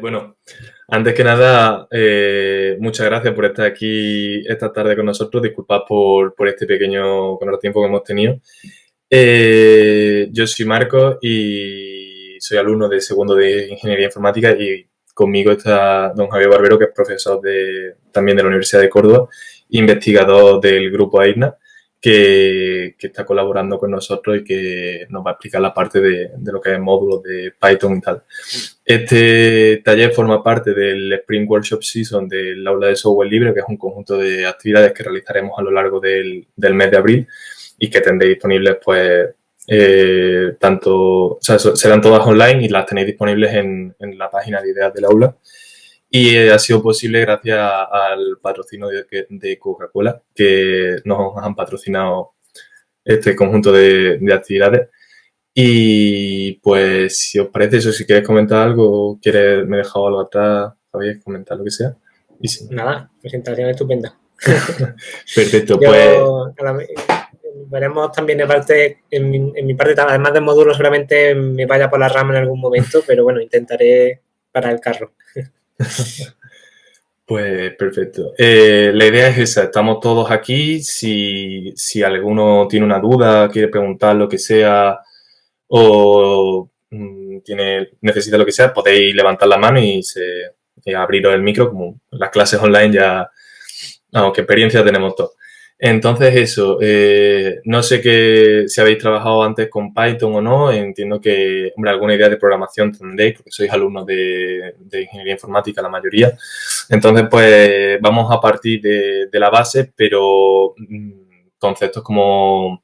Bueno, antes que nada, muchas gracias por estar aquí esta tarde con nosotros. Disculpad por este pequeño contratiempo que hemos tenido. Yo soy Marcos y soy alumno de segundo de Ingeniería Informática y conmigo está don Javier Barbero, que es profesor también de la Universidad de Córdoba, investigador del grupo AIRNA, que está colaborando con nosotros y que nos va a explicar la parte de lo que es módulos de Python y tal. Este taller forma parte del Spring Workshop Season del Aula de Software Libre, que es un conjunto de actividades que realizaremos a lo largo del mes de abril y que tendréis disponibles, pues, serán todas online y las tenéis disponibles en la página de ideas del aula. Y ha sido posible gracias al patrocinio de Coca-Cola, que nos han patrocinado este conjunto de actividades. Y pues, si os parece eso, si quieres comentar algo, me he dejado algo atrás, Javier, comentar lo que sea. Y sí. Nada, presentación estupenda. Perfecto, pues. Veremos también en mi parte, además de módulos, seguramente me vaya por la rama en algún momento, pero bueno, intentaré parar el carro. Pues perfecto. La idea es esa, estamos todos aquí. Si alguno tiene una duda, quiere preguntar lo que sea o necesita lo que sea, podéis levantar la mano y abriros el micro, como las clases online ya, qué experiencia tenemos todos. Entonces eso, no sé si habéis trabajado antes con Python o no, entiendo que, hombre, alguna idea de programación tendréis, porque sois alumnos de Ingeniería Informática la mayoría. Entonces, pues vamos a partir de la base, pero conceptos como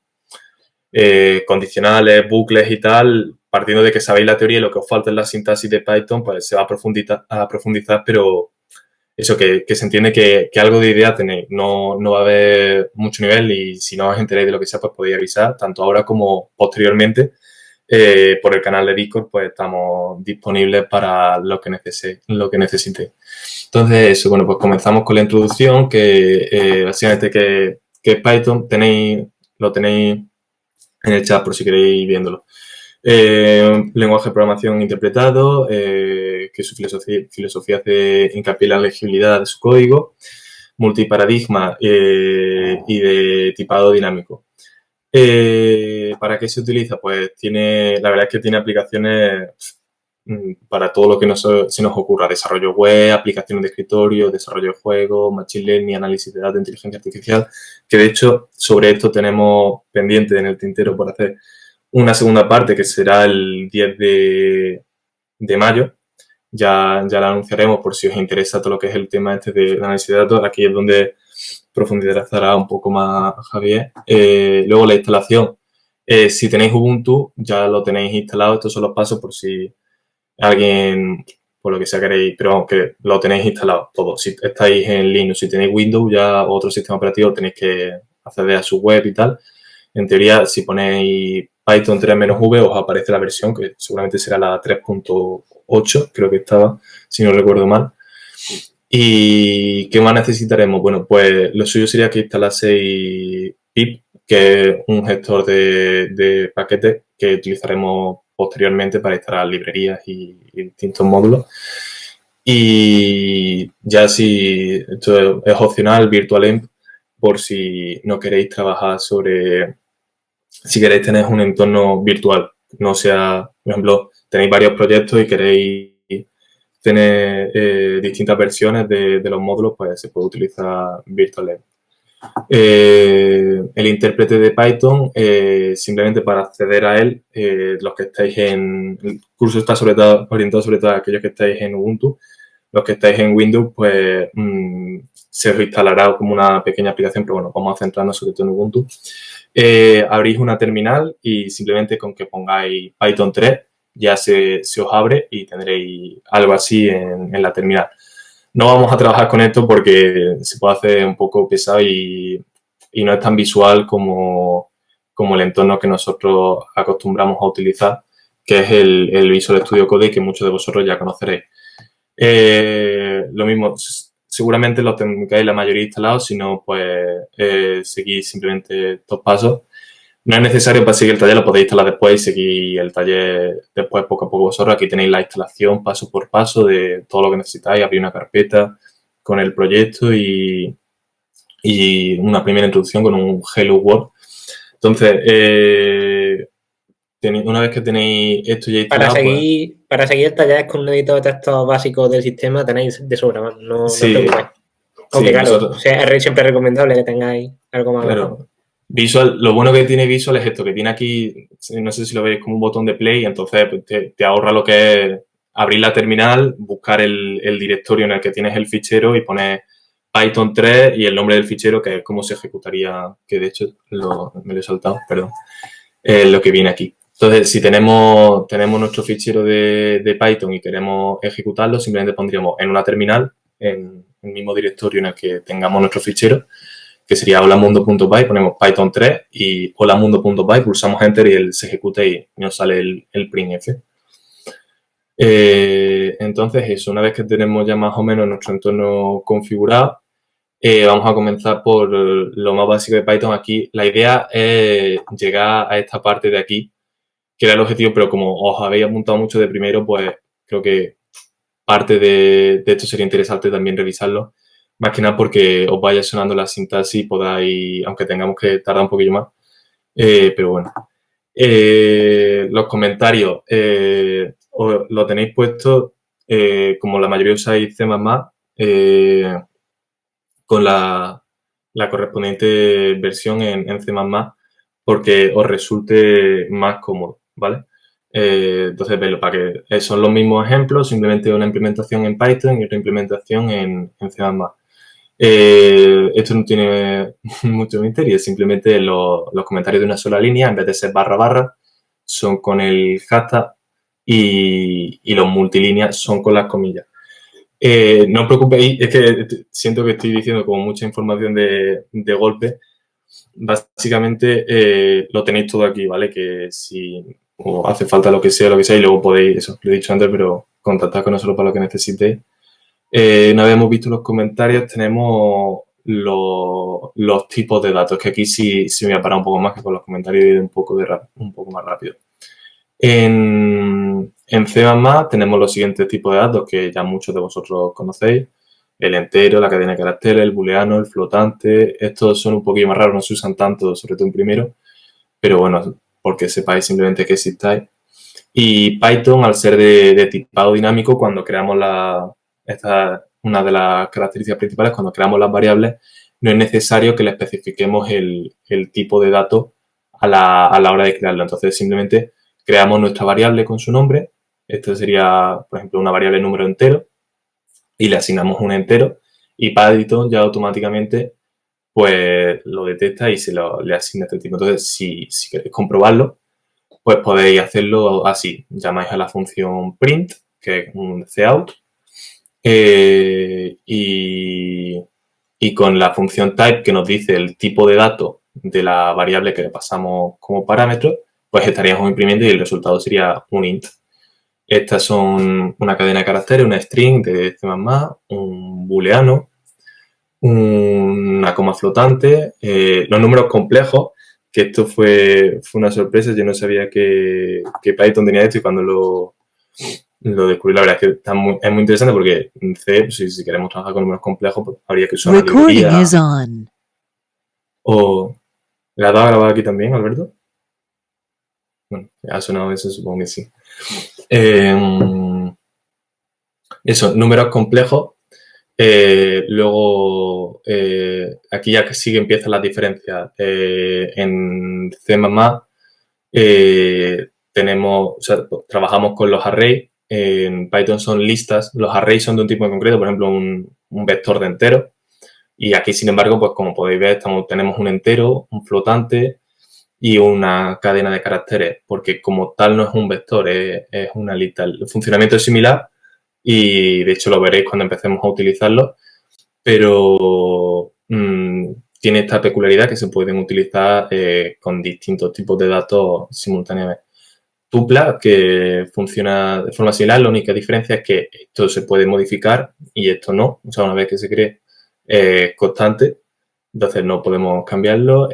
condicionales, bucles y tal, partiendo de que sabéis la teoría y lo que os falta en la sintaxis de Python, pues se va a profundizar, pero eso, que se entiende que algo de idea tenéis. No va a haber mucho nivel y si no os enteráis de lo que sea, pues podéis avisar, tanto ahora como posteriormente. Por el canal de Discord, pues estamos disponibles para lo que necesitéis. Entonces, eso, bueno, pues comenzamos con la introducción, que básicamente que es Python, lo tenéis en el chat por si queréis ir viéndolo. Lenguaje de programación interpretado, que su filosofía hace hincapié en la legibilidad de su código, multiparadigma y de tipado dinámico. ¿Para qué se utiliza? Pues la verdad es que tiene aplicaciones para todo lo que se nos ocurra. Desarrollo web, aplicaciones de escritorio, desarrollo de juegos, machine learning, análisis de datos, inteligencia artificial, que de hecho sobre esto tenemos pendiente en el tintero por hacer una segunda parte que será el 10 de mayo. Ya la anunciaremos por si os interesa todo lo que es el tema de análisis de datos. Aquí es donde profundizará un poco más Javier. Luego la instalación. Si tenéis Ubuntu, ya lo tenéis instalado. Estos son los pasos por si alguien, por lo que sea queréis, pero vamos, que lo tenéis instalado todo. Si estáis en Linux, si tenéis Windows ya o otro sistema operativo, tenéis que acceder a su web y tal. En teoría, si ponéis Python 3-V, os aparece la versión, que seguramente será la 3.8, creo que estaba, si no recuerdo mal. ¿Y qué más necesitaremos? Bueno, pues lo suyo sería que instalaseis pip, que es un gestor de paquetes que utilizaremos posteriormente para instalar librerías y distintos módulos. Y ya si esto es opcional, VirtualEnv, por si no queréis trabajar si queréis tener un entorno virtual, no sea, por ejemplo, tenéis varios proyectos y queréis tener distintas versiones de los módulos, pues se puede utilizar VirtualEnv. El intérprete de Python, simplemente para acceder a él, los que estáis el curso está orientado sobre todo a aquellos que estáis en Ubuntu. Los que estáis en Windows, pues se os instalará como una pequeña aplicación, pero bueno, vamos a centrarnos sobre todo en Ubuntu. Abrís una terminal y simplemente con que pongáis Python 3 ya se os abre y tendréis algo así en la terminal. No vamos a trabajar con esto porque se puede hacer un poco pesado y no es tan visual como el entorno que nosotros acostumbramos a utilizar, que es el Visual Studio Code, que muchos de vosotros ya conoceréis. Lo mismo, seguramente lo tengáis la mayoría instalados, si no, pues seguís simplemente estos pasos. No es necesario para seguir el taller, lo podéis instalar después y seguir el taller después poco a poco vosotros. Aquí tenéis la instalación paso por paso de todo lo que necesitáis, abrir una carpeta con el proyecto y una primera introducción con un Hello World. Entonces, una vez que tenéis esto ya instalado... Para seguir el taller con un editor de textos básicos del sistema tenéis de sobra, no os preocupéis. Aunque sí, claro, es siempre recomendable que tengáis algo más avanzado. Visual, lo bueno que tiene Visual es esto, que tiene aquí, no sé si lo veis, como un botón de play, entonces pues, te ahorra lo que es abrir la terminal, buscar el directorio en el que tienes el fichero y poner Python 3 y el nombre del fichero, que es cómo se ejecutaría, que de hecho me lo he saltado, perdón, lo que viene aquí. Entonces, si tenemos nuestro fichero de Python y queremos ejecutarlo, simplemente pondríamos en una terminal, en el mismo directorio en el que tengamos nuestro fichero, que sería holamundo.py, ponemos Python 3 y holamundo.py, pulsamos Enter y él se ejecuta y nos sale el printf. Entonces, eso, una vez que tenemos ya más o menos nuestro entorno configurado, vamos a comenzar por lo más básico de Python. Aquí la idea es llegar a esta parte de aquí, que era el objetivo, pero como os habéis apuntado mucho de primero, pues creo que parte de esto sería interesante también revisarlo. Más que nada porque os vaya sonando la sintaxis y podáis, aunque tengamos que tardar un poquillo más. Pero bueno. Los comentarios lo tenéis puesto, como la mayoría usáis C++, con la correspondiente versión en C++, porque os resulte más cómodo, ¿vale? Entonces, verlo para que son los mismos ejemplos, simplemente una implementación en Python y otra implementación en C++. Esto no tiene mucho misterio, es simplemente los comentarios de una sola línea, en vez de ser barra, son con el hashtag y los multilíneas son con las comillas. No os preocupéis, es que siento que estoy diciendo como mucha información de golpe. Básicamente lo tenéis todo aquí, ¿vale? Que si os hace falta lo que sea, y luego podéis, eso lo he dicho antes, pero contactar con nosotros para lo que necesitéis. Una vez hemos visto los comentarios, tenemos los tipos de datos, que aquí sí me voy a parar un poco más, que con los comentarios iré un poco más rápido. En C++ tenemos los siguientes tipos de datos que ya muchos de vosotros conocéis. El entero, la cadena de caracteres, el booleano, el flotante. Estos son un poquito más raros, no se usan tanto, sobre todo en primero. Pero bueno, porque sepáis simplemente que existáis. Y Python, al ser de tipado dinámico, cuando creamos esta es una de las características principales, cuando creamos las variables, no es necesario que le especifiquemos el tipo de dato a la hora de crearlo. Entonces, simplemente creamos nuestra variable con su nombre. Esto sería, por ejemplo, una variable número entero y le asignamos un entero y Python ya automáticamente pues lo detecta y le asigna este tipo. Entonces, si queréis comprobarlo, pues podéis hacerlo así. Llamáis a la función print, que es un cout, y con la función type que nos dice el tipo de dato de la variable que le pasamos como parámetro, pues estaríamos imprimiendo y el resultado sería un int. Estas son una cadena de caracteres, una string de C++, un booleano, una coma flotante, los números complejos, que esto fue una sorpresa. Yo no sabía que Python tenía esto y cuando lo descubrí, la verdad es que es muy interesante porque en C, pues, si queremos trabajar con números complejos, pues habría que usar una librería. O, ¿le has dado a grabar aquí también, Alberto? Bueno, ha sonado eso, supongo que sí. Eso, números complejos. Luego, aquí ya que sí que empiezan las diferencias. En C++ trabajamos con los arrays. En Python son listas. Los arrays son de un tipo en concreto, por ejemplo, un vector de enteros. Y aquí, sin embargo, pues como podéis ver, tenemos un entero, un flotante y una cadena de caracteres, porque como tal no es un vector, es una lista. El funcionamiento es similar y, de hecho, lo veréis cuando empecemos a utilizarlo, pero tiene esta peculiaridad que se pueden utilizar con distintos tipos de datos simultáneamente. Tupla, que funciona de forma similar, la única diferencia es que esto se puede modificar y esto no. O sea, una vez que se cree constante, entonces no podemos cambiarlo.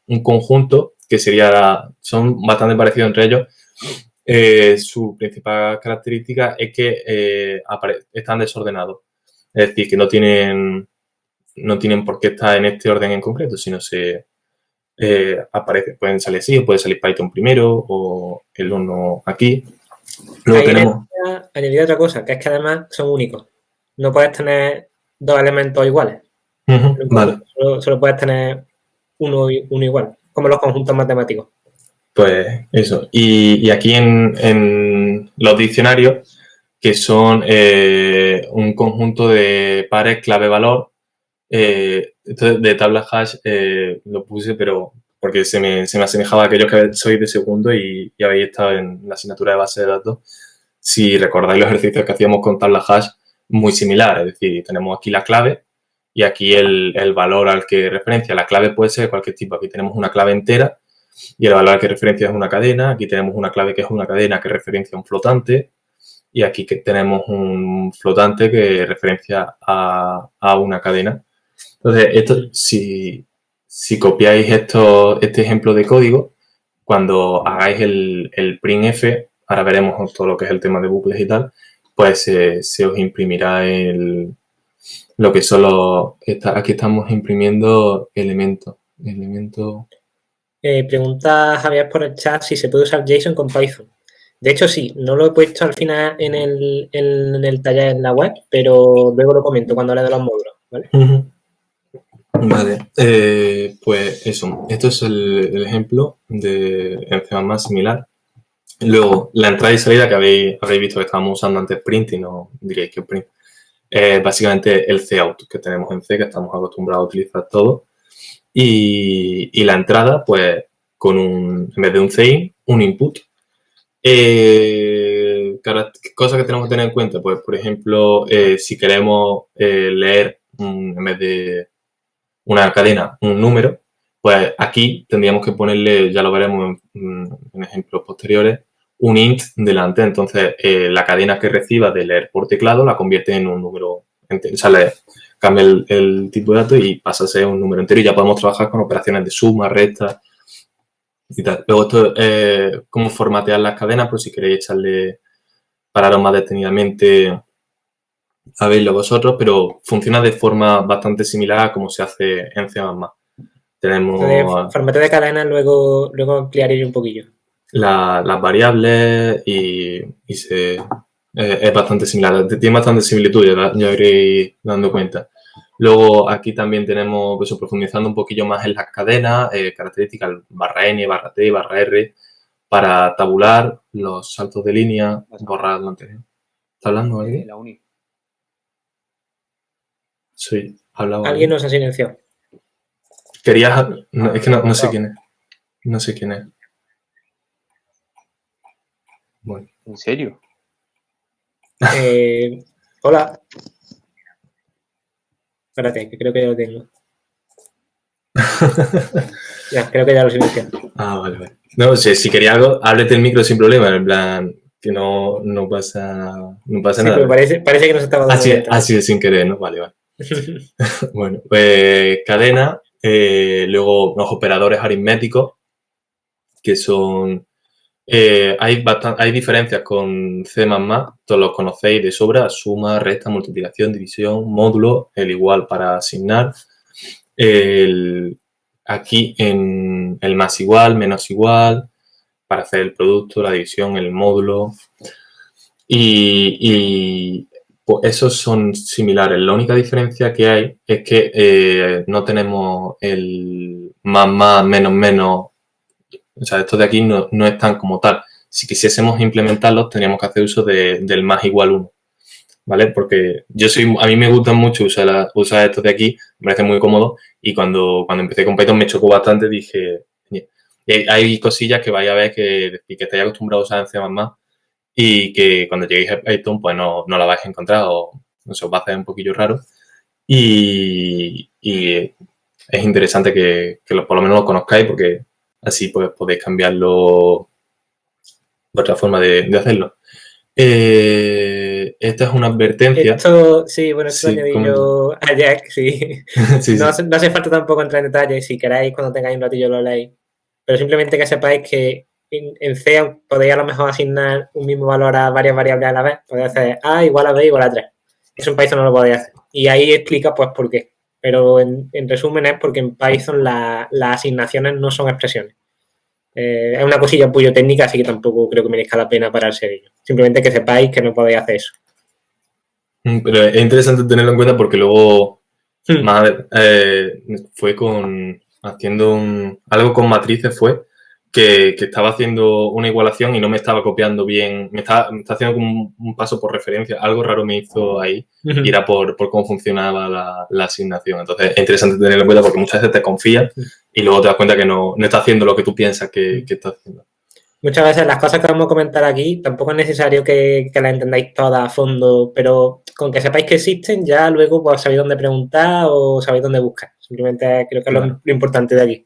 Un conjunto que son bastante parecidos entre ellos. Su principal característica es que están desordenados. Es decir, que no tienen por qué estar en este orden en concreto, sino pueden salir así, o puede salir Python primero, o el uno aquí. Luego tenemos... Añadir otra cosa, que es que además son únicos. No puedes tener dos elementos iguales. Vale. Solo puedes tener uno igual, como los conjuntos matemáticos. Pues eso. Y aquí en los diccionarios, que son un conjunto de pares clave-valor, de tabla hash lo puse, pero porque se me asemejaba a aquellos que sois de segundo y habéis estado en la asignatura de base de datos. Si recordáis los ejercicios que hacíamos con tabla hash, muy similar. Es decir, tenemos aquí la clave y aquí el valor al que referencia. La clave puede ser de cualquier tipo. Aquí tenemos una clave entera y el valor al que referencia es una cadena. Aquí tenemos una clave que es una cadena que referencia a un flotante. Y aquí tenemos un flotante que referencia a una cadena. Entonces, esto, si copiáis este ejemplo de código, cuando hagáis el printf, ahora veremos todo lo que es el tema de bucles y tal, pues se os imprimirá lo que son aquí estamos imprimiendo elementos. Pregunta Javier por el chat si se puede usar JSON con Python. De hecho, sí, no lo he puesto al final en el taller en la web, pero luego lo comento cuando hable de los módulos, ¿vale? Vale, pues eso. Esto es el ejemplo en C++ similar. Luego, la entrada y salida que habréis visto que estábamos usando antes print y no diréis que print. Básicamente el cout que tenemos en C, que estamos acostumbrados a utilizar todo. Y la entrada, pues, en vez de un CIN, un input. Cosas que tenemos que tener en cuenta, pues, por ejemplo, si queremos leer en vez de una cadena, un número, pues aquí tendríamos que ponerle, ya lo veremos en ejemplos posteriores, un int delante. Entonces, la cadena que reciba de leer por teclado la convierte en un número entero. O sea, cambia el tipo de datos y pasa a ser un número entero y ya podemos trabajar con operaciones de suma, resta y tal. Luego esto es cómo formatear las cadenas, por si queréis pararos más detenidamente a verlo vosotros, pero funciona de forma bastante similar a como se hace en C++. Tenemos... formateo de cadena, luego ampliaré un poquillo. Las variables y es bastante similar. Tiene bastante similitud, ya iréis dando cuenta. Luego aquí también tenemos, pues, profundizando un poquillo más en las cadenas, características barra n, barra t, barra r, para tabular los saltos de línea, borrar lo anterior. ¿Está hablando alguien? La uni. Sí, hablaba. Alguien nos ha silenciado. Es que no sé quién es. No sé quién es. Bueno. ¿En serio? Hola. Espérate, que creo que ya lo tengo. Ya, creo que ya lo silencié. Vale. No, si quería algo, háblete el micro sin problema, en plan, que no pasa Sí, nada. pero parece que nos estaba dando así de sin querer, ¿no? Vale. Bueno, pues cadena, luego los operadores aritméticos, que son... hay diferencias con C++, todos los conocéis de sobra: suma, resta, multiplicación, división, módulo, el igual para asignar, aquí en el más igual, menos igual, para hacer el producto, la división, el módulo, y pues esos son similares. La única diferencia que hay es que no tenemos el más, menos. O sea, estos de aquí no están como tal. Si quisiésemos implementarlos, tendríamos que hacer uso del más igual 1, ¿vale? Porque a mí me gustan mucho usar estos de aquí, me parece muy cómodo, y cuando empecé con Python me chocó bastante, dije... Hay cosillas que vais a ver que estáis acostumbrados a usar en C++, y que cuando lleguéis a Python, pues no la vais a encontrar, o no sé, os va a hacer un poquillo raro. Y es interesante que por lo menos lo conozcáis, porque así pues podéis cambiarlo, vuestra forma de hacerlo. Esta es una advertencia. Esto lo añadí yo a Jack, sí. Sí. No hace falta tampoco entrar en detalle. Si queráis, cuando tengáis un ratillo lo leéis. pero simplemente que sepáis que en C podéis a lo mejor asignar un mismo valor a varias variables a la vez. Podéis hacer A igual a B igual a 3. Eso en Python no lo podéis hacer. Y ahí explica pues por qué. Pero en resumen es porque en Python las asignaciones no son expresiones. Es una cosilla un poco técnica, así que tampoco creo que merezca la pena pararse de ello. Simplemente que sepáis que no podéis hacer eso. Pero es interesante tenerlo en cuenta porque luego fue haciendo algo con matrices que estaba haciendo una igualación y no me estaba copiando bien, me está haciendo como un paso por referencia, algo raro me hizo ahí y era por cómo funcionaba la asignación. Entonces es interesante tenerlo en cuenta porque muchas veces te confías y luego te das cuenta que no está haciendo lo que tú piensas que está haciendo. Muchas veces las cosas que vamos a comentar aquí tampoco es necesario que las entendáis todas a fondo, pero con que sepáis que existen ya luego pues sabéis dónde preguntar o sabéis dónde buscar. Simplemente creo que es lo importante de aquí.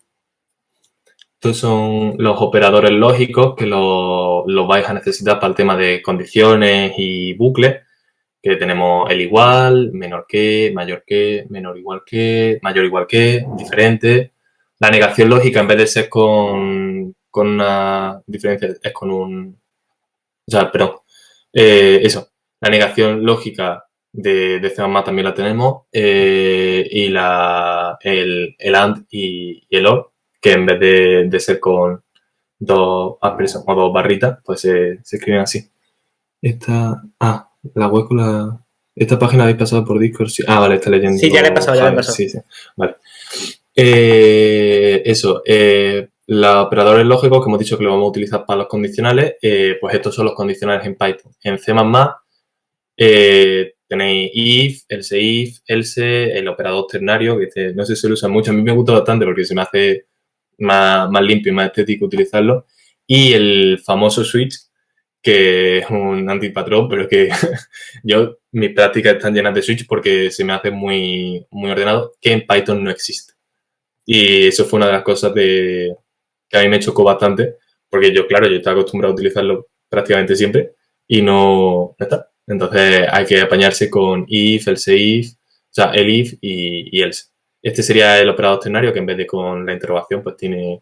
Estos son los operadores lógicos que los vais a necesitar para el tema de condiciones y bucles, que tenemos el igual, menor que, mayor que, menor igual que, mayor igual que, diferente. La negación lógica, en vez de ser con una diferencia, es con un... O sea, perdón. Eso. La negación lógica de C++ también la tenemos. Y el AND y el OR, que en vez de ser con dos expresiones o dos barritas, pues se escriben así. La web con la... Esta página habéis pasado por Discord. Sí. Vale, está leyendo. Sí, ya le he pasado, Sí. Vale. Eso. Los operadores lógicos que hemos dicho que lo vamos a utilizar para los condicionales, pues estos son los condicionales en Python. En C++ tenéis if, else, el operador ternario, que no sé si se lo usa mucho. A mí me gusta bastante porque se me hace más limpio y más estético utilizarlo. Y el famoso switch, que es un antipatrón, pero es que mis prácticas están llenas de switch porque se me hace muy, muy ordenado, que en Python no existe. Y eso fue una de las cosas que a mí me chocó bastante, porque yo estaba acostumbrado a utilizarlo prácticamente siempre y no está. Entonces hay que apañarse con if, else if, o sea, el if y else. Este sería el operador ternario que en vez de con la interrogación pues tiene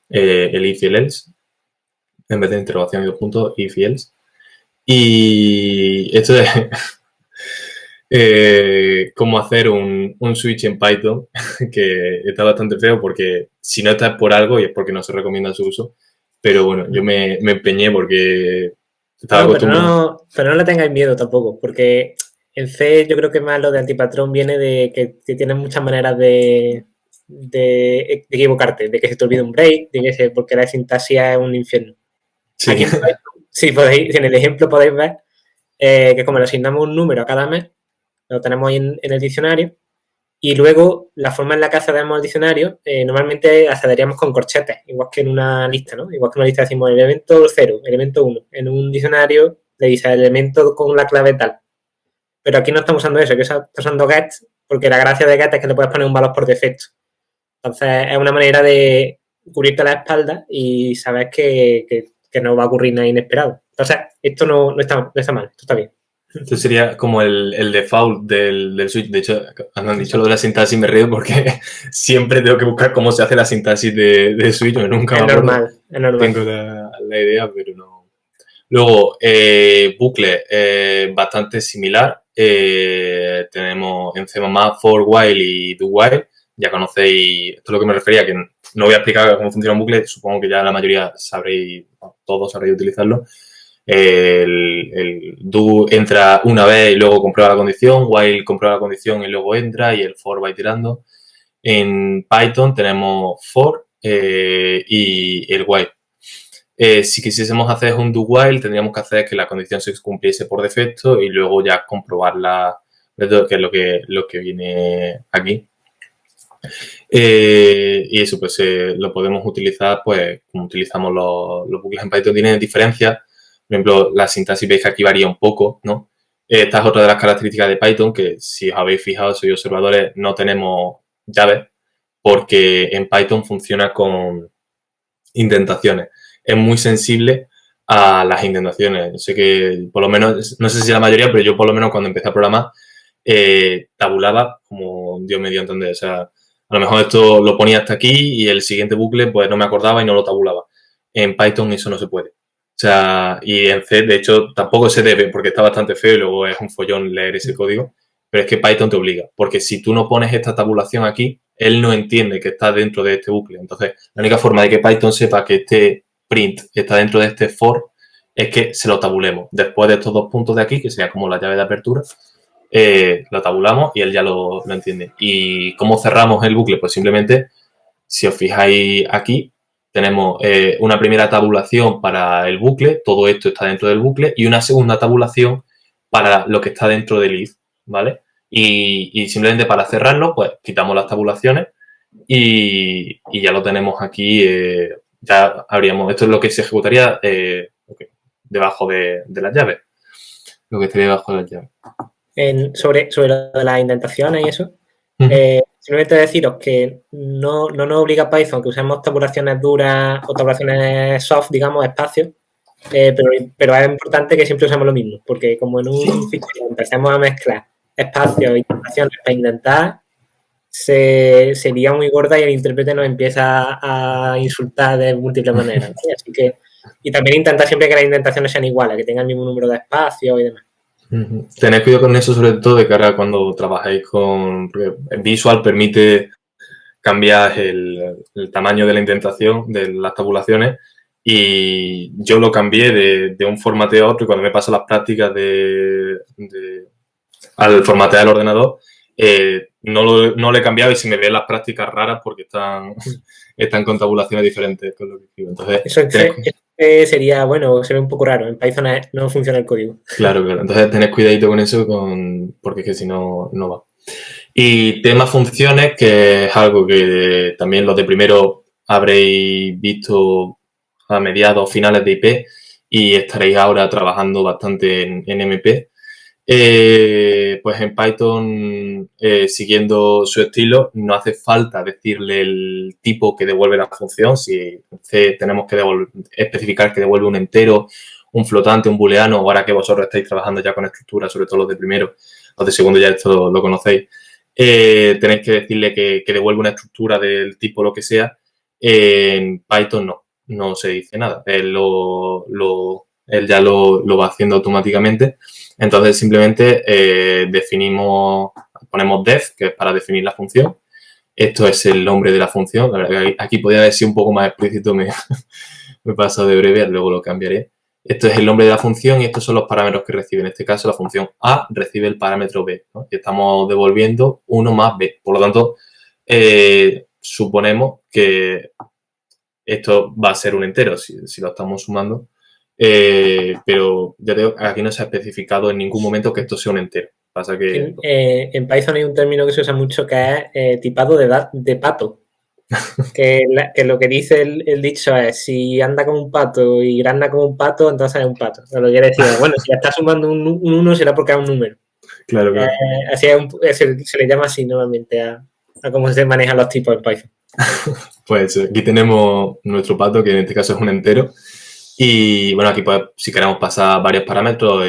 el if y el else. En vez de interrogación y dos puntos, if y else. Y esto es cómo hacer un switch en Python, que está bastante feo porque si no está por algo y es porque no se recomienda su uso. Pero bueno, yo me empeñé porque estaba acostumbrado. Pero no le tengáis miedo tampoco, porque en C yo creo que más lo de antipatrón viene de que tienes muchas maneras de equivocarte, de que se te olvide un break, porque la sintaxis es un infierno. Sí. Aquí en Python, si en el ejemplo podéis ver que como le asignamos un número a cada mes, lo tenemos ahí en el diccionario, y luego la forma en la que accedemos al diccionario, normalmente accederíamos con corchetes, igual que en una lista, ¿no? Igual que en una lista decimos el elemento 0, elemento 1. En un diccionario le dice el elemento con la clave tal. Pero aquí no estamos usando eso, que estamos usando get, porque la gracia de get es que le puedes poner un valor por defecto. Entonces es una manera de cubrirte la espalda y saber que no va a ocurrir nada inesperado. Entonces, esto no está mal, esto está bien. Esto sería como el default del switch. De hecho, cuando han dicho lo de la sintaxis me río porque siempre tengo que buscar cómo se hace la sintaxis de switch. Nunca es normal. Tengo la idea, pero no. Luego, bucle bastante similar. Tenemos en C++ for while y do while. Ya conocéis, esto es lo que me refería, que no voy a explicar cómo funciona un bucle. Supongo que ya la mayoría todos sabréis utilizarlo. El do entra una vez y luego comprueba la condición, while comprueba la condición y luego entra, y el for va tirando. En Python tenemos for y el while. Si quisiésemos hacer un do while, tendríamos que hacer que la condición se cumpliese por defecto y luego ya comprobarla, que es lo que viene aquí. Y eso pues lo podemos utilizar pues como utilizamos los bucles en Python. Tienen diferencias. Por ejemplo, la sintaxis veis que aquí varía un poco, ¿no? Esta es otra de las características de Python, que si os habéis fijado, sois observadores, no tenemos llaves, porque en Python funciona con indentaciones. Es muy sensible a las indentaciones. Sé que, por lo menos, no sé si la mayoría, pero yo por lo menos cuando empecé a programar, tabulaba como Dios me dio a entender. O sea, A lo mejor esto lo ponía hasta aquí y el siguiente bucle pues no me acordaba y no lo tabulaba. En Python eso no se puede. O sea, y en C, de hecho, tampoco se debe porque está bastante feo y luego es un follón leer ese código, pero es que Python te obliga, porque si tú no pones esta tabulación aquí, él no entiende que está dentro de este bucle. Entonces, la única forma de que Python sepa que este print está dentro de este for es que se lo tabulemos. Después de estos dos puntos de aquí, que sería como la llave de apertura, lo tabulamos y él ya lo entiende. ¿Y cómo cerramos el bucle? Pues simplemente, si os fijáis aquí, tenemos una primera tabulación para el bucle, todo esto está dentro del bucle, y una segunda tabulación para lo que está dentro del if, ¿vale? Y simplemente para cerrarlo, pues quitamos las tabulaciones y ya lo tenemos aquí, ya habríamos, esto es lo que se ejecutaría debajo de las llaves, lo que estaría debajo de las llaves. Sobre lo de las indentaciones y eso, simplemente deciros que no nos obliga Python que usemos tabulaciones duras o tabulaciones soft, digamos, espacios, pero es importante que siempre usemos lo mismo, porque como en un fichero empecemos a mezclar espacios e indentaciones para indentar, se lía muy gorda y el intérprete nos empieza a insultar de múltiples maneras, ¿sí? Así que, y también intentar siempre que las indentaciones sean iguales, que tengan el mismo número de espacios y demás. Tened cuidado con eso, sobre todo de cara a cuando trabajáis con... Visual permite cambiar el tamaño de la indentación de las tabulaciones y yo lo cambié de un formateo a otro y cuando me paso las prácticas al formatear el ordenador no le he cambiado y se me ven las prácticas raras porque están con tabulaciones diferentes con lo que escribo. Entonces, eso sería, bueno, se ve un poco raro. En Python no funciona el código. Claro. Entonces, tened cuidadito con eso porque es que si no, no va. Y tema funciones, que es algo que también los de primero habréis visto a mediados o finales de IP y estaréis ahora trabajando bastante en MP. Pues en Python, siguiendo su estilo, no hace falta decirle el tipo que devuelve la función. Si en C tenemos que especificar que devuelve un entero, un flotante, un booleano, o ahora que vosotros estáis trabajando ya con estructuras, sobre todo los de primero, los de segundo ya esto lo conocéis, tenéis que decirle que devuelve una estructura del tipo lo que sea. En Python no se dice nada. Él ya lo va haciendo automáticamente. Entonces, simplemente ponemos def, que es para definir la función. Esto es el nombre de la función. La verdad que aquí podría haber sido un poco más explícito, me he pasado de breve, luego lo cambiaré. Esto es el nombre de la función y estos son los parámetros que recibe. En este caso, la función A recibe el parámetro B, ¿no? Y estamos devolviendo 1 más B. Por lo tanto, suponemos que esto va a ser un entero si lo estamos sumando. Pero ya digo, aquí no se ha especificado en ningún momento que esto sea un entero. Pasa que... En Python hay un término que se usa mucho que es tipado de pato. que lo que dice el dicho es, si anda como un pato y granda como un pato, entonces es un pato. O lo que quiere decir, bueno, si está sumando un 1 será porque es un número. Claro. Así se le llama así normalmente a cómo se manejan los tipos en Python. Pues aquí tenemos nuestro pato, que en este caso es un entero. Y bueno, aquí pues, si queremos pasar varios parámetros,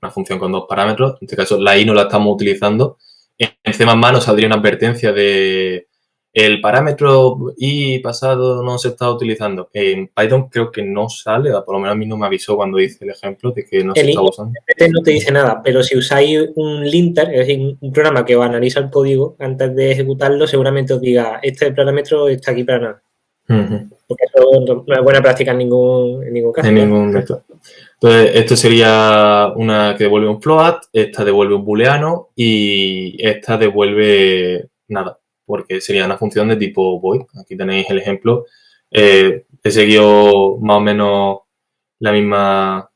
una función con 2 parámetros, en este caso la i no la estamos utilizando. En C++ nos saldría una advertencia de el parámetro i pasado no se está utilizando. En Python creo que no sale, por lo menos a mí no me avisó cuando hice el ejemplo de que no se está usando. No te dice nada, pero si usáis un linter, es decir, un programa que os analiza el código antes de ejecutarlo, seguramente os diga, este parámetro está aquí para nada. Porque eso no es buena práctica en ningún caso. En ningún caso. Entonces, esto sería una que devuelve un float, esta devuelve un booleano y esta devuelve nada, porque sería una función de tipo void. Aquí tenéis el ejemplo. He seguido más o menos la misma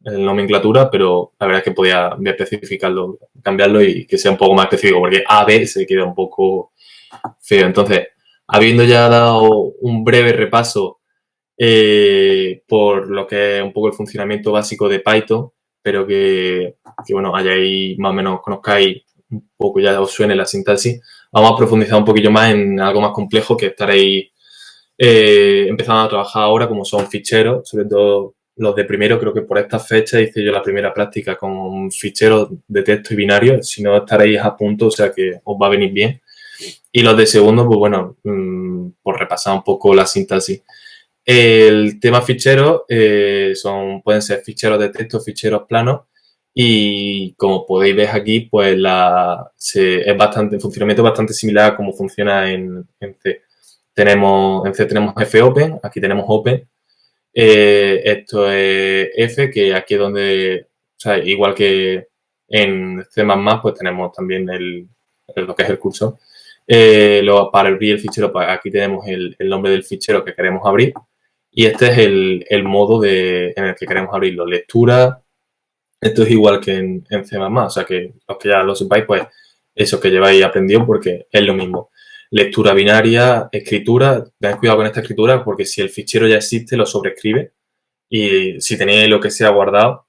nomenclatura, pero la verdad es que podía especificarlo, cambiarlo y que sea un poco más específico, porque A, B se queda un poco feo. Entonces, habiendo ya dado un breve repaso por lo que es un poco el funcionamiento básico de Python, pero que bueno, hayáis más o menos conozcáis un poco, ya os suene la sintaxis, vamos a profundizar un poquillo más en algo más complejo que estaréis empezando a trabajar ahora, como son ficheros, sobre todo los de primero. Creo que por esta fecha hice yo la primera práctica con ficheros de texto y binario, si no estaréis a punto, o sea que os va a venir bien. Y los de segundo, pues bueno, por repasar un poco la sintaxis. El tema ficheros pueden ser ficheros de texto, ficheros planos, y como podéis ver aquí, pues el funcionamiento es bastante similar a cómo funciona en C. En C tenemos fopen, aquí tenemos open. Esto es F, que aquí es donde, o sea, igual que en C++, pues tenemos también lo que es el cursor. Para abrir el fichero, pues aquí tenemos el nombre del fichero que queremos abrir. Y este es el modo en el que queremos abrirlo. Lectura, esto es igual que en C++, o sea que los que ya lo sepáis, pues eso que lleváis aprendido porque es lo mismo. Lectura binaria, escritura, tened cuidado con esta escritura porque si el fichero ya existe, lo sobrescribe y si tenéis lo que sea guardado,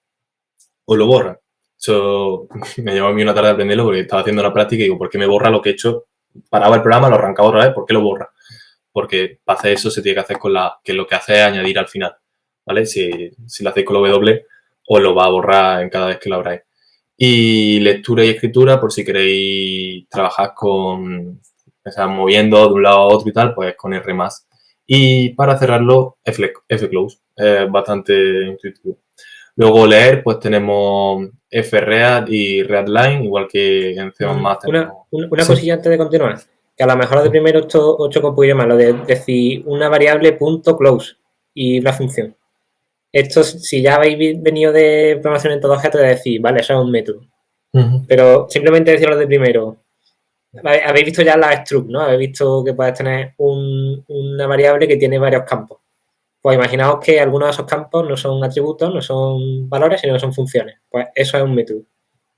os lo borra. Eso me llevó a mí una tarde a aprenderlo porque estaba haciendo la práctica y digo, ¿por qué me borra lo que he hecho? Paraba el programa, lo arrancaba otra vez, ¿por qué lo borra? Porque para hacer eso se tiene que hacer que lo que hace es añadir al final, ¿vale? Si lo hacéis con la W, os lo va a borrar en cada vez que lo abráis. Y lectura y escritura, por si queréis trabajar o sea, moviendo de un lado a otro y tal, pues con R+. Y para cerrarlo, Fclose, bastante intuitivo. Luego leer, pues tenemos fread y readline, igual que en C++ tenemos... Una cosilla antes de continuar, que a lo mejor de primero os chocó un poquillo más, lo de decir una variable .close y la función. Esto, si ya habéis venido de programación en todo objeto, de decir, vale, eso es un método. Pero simplemente decirlo de primero. Habéis visto ya la struct, ¿no? Habéis visto que puedes tener una variable que tiene varios campos. Pues imaginaos que algunos de esos campos no son atributos, no son valores, sino que son funciones. Pues eso es un método.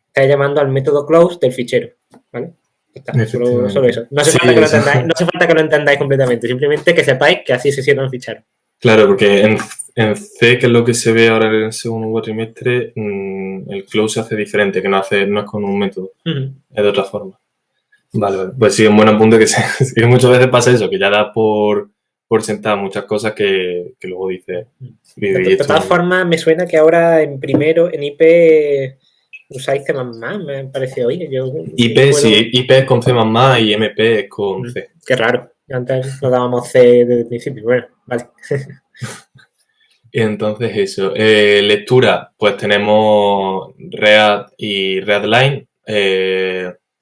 Estáis llamando al método close del fichero, ¿vale? Está, solo eso. No hace falta que lo entendáis completamente, simplemente que sepáis que así se cierra el fichero. Claro, porque en C, que es lo que se ve ahora en el segundo cuatrimestre, el close se hace diferente, que no es con un método, es de otra forma. Vale. Pues sí, un buen apunte que muchas veces pasa eso, que ya da por sentar muchas cosas que luego dice. De todas formas, me suena que ahora en primero, en IP, usáis C++, me pareció, oye, IP sí, IP es con C++ y MP es con C. Qué raro, antes no dábamos C desde el principio, bueno, vale. Y entonces eso, lectura, pues tenemos read y readline.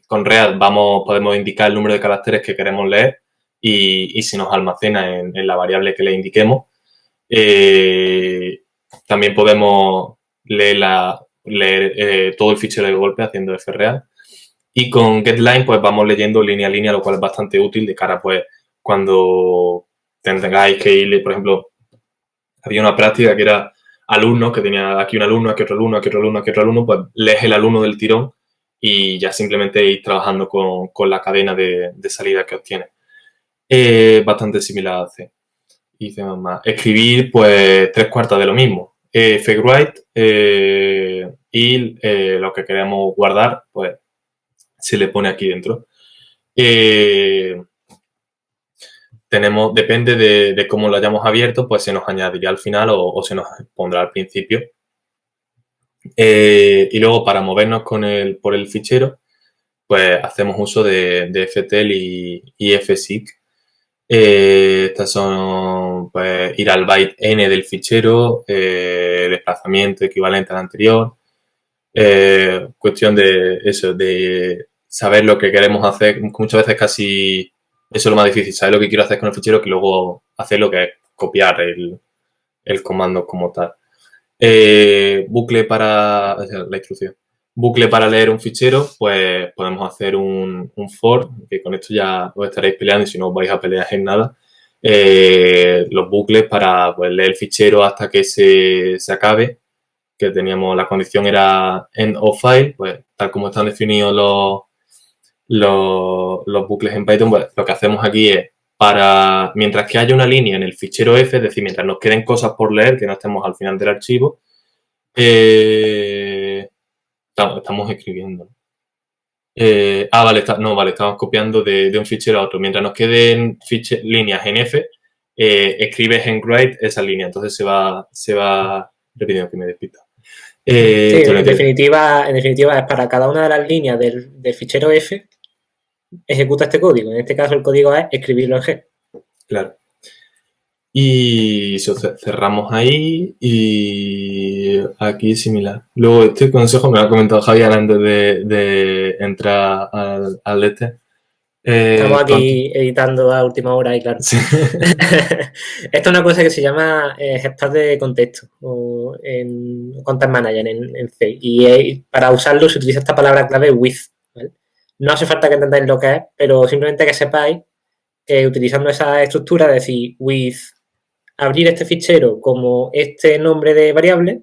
Con read podemos indicar el número de caracteres que queremos leer y si nos almacena en la variable que le indiquemos. También podemos leer todo el fichero de golpe haciendo fread. Y con getLine pues vamos leyendo línea a línea, lo cual es bastante útil de cara pues cuando tengáis que ir, por ejemplo, había una práctica que era alumnos, que tenía aquí un alumno, aquí otro alumno, aquí otro alumno, aquí otro alumno, pues lees el alumno del tirón y ya simplemente ir trabajando con la cadena de salida que obtiene. Bastante similar a C. Y C++. Escribir, pues, 3/4 de lo mismo. Fwrite y lo que queremos guardar, pues, se le pone aquí dentro. Depende de cómo lo hayamos abierto, pues se nos añadirá al final o se nos pondrá al principio. Y luego para movernos por el fichero, pues hacemos uso de ftel y fseek. Estas son pues ir al byte n del fichero, desplazamiento equivalente al anterior. Cuestión de eso, de saber lo que queremos hacer. Muchas veces casi eso es lo más difícil, saber lo que quiero hacer con el fichero que luego hacer lo que es copiar el comando como tal. Bucle para la instrucción. Bucle para leer un fichero, pues podemos hacer un for, que con esto ya os estaréis peleando y si no os vais a pelear en nada. Los bucles para pues, leer el fichero hasta que se acabe, que teníamos, la condición era end of file, pues tal como están definidos los bucles en Python, pues lo que hacemos aquí es mientras que haya una línea en el fichero F, es decir, mientras nos queden cosas por leer, que no estemos al final del archivo, estamos escribiendo. Vale, estamos copiando de un fichero a otro. Mientras nos queden líneas en F, escribes en write esa línea, entonces se va repitiendo, que me despista. Sí, en definitiva es para cada una de las líneas del fichero F, ejecuta este código. En este caso el código es escribirlo en G. Claro. Y eso, cerramos ahí y aquí similar. Luego este consejo me lo ha comentado Javier antes de entrar al este. Estamos aquí editando a última hora y claro. Sí. Esto es una cosa que se llama gestor de contexto o en Content Manager en C. Y para usarlo se utiliza esta palabra clave with. ¿Vale? No hace falta que entendáis lo que es, pero simplemente que sepáis que utilizando esa estructura, es decir, with abrir este fichero como este nombre de variable,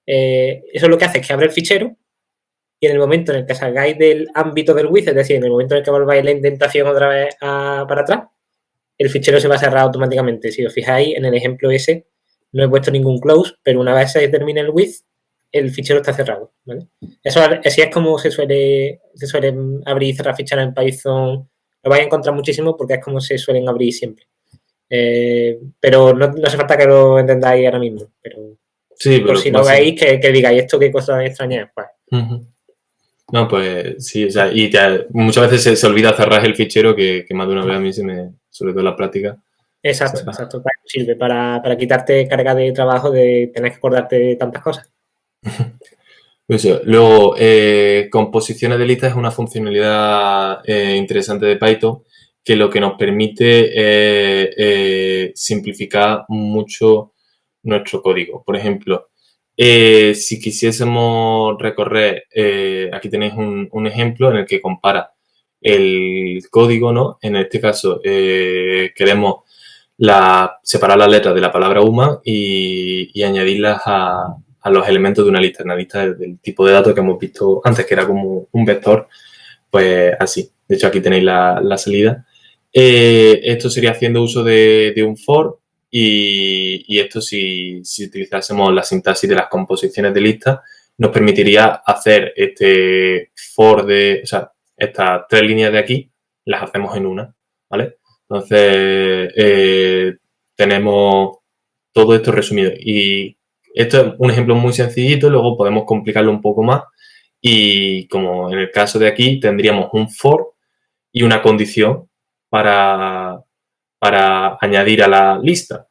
eso lo que hace es que abre el fichero y en el momento en el que salgáis del ámbito del with, es decir, en el momento en el que volváis la indentación otra vez para atrás, el fichero se va a cerrar automáticamente. Si os fijáis, en el ejemplo ese no he puesto ningún close, pero una vez se termine el with, el fichero está cerrado. ¿Vale? Eso así es como se suele abrir y cerrar ficheros en Python. Lo vais a encontrar muchísimo porque es como se suelen abrir siempre. Pero no hace falta que lo entendáis ahora mismo. Pero sí, por si lo veis, que digáis esto, qué cosa extraña. Pues. No, pues sí, o sea, y muchas veces se olvida cerrar el fichero que más de una vez a mí sobre todo en la práctica. Exacto, exacto. Sirve para quitarte carga de trabajo de tener que acordarte de tantas cosas. Eso. Luego, composiciones de listas es una funcionalidad interesante de Python que lo que nos permite es simplificar mucho nuestro código. Por ejemplo, si quisiésemos recorrer, aquí tenéis un ejemplo en el que compara el código, ¿no? En este caso, queremos separar las letras de la palabra human y añadirlas a los elementos de una lista del tipo de datos que hemos visto antes, que era como un vector, pues así. De hecho, aquí tenéis la salida. Esto sería haciendo uso de un for y esto si utilizásemos la sintaxis de las composiciones de lista, nos permitiría hacer este for o sea, estas 3 líneas de aquí, las hacemos en una, ¿vale? Entonces, tenemos todo esto resumido. Y esto es un ejemplo muy sencillito, luego podemos complicarlo un poco más y como en el caso de aquí tendríamos un for y una condición para añadir a la lista.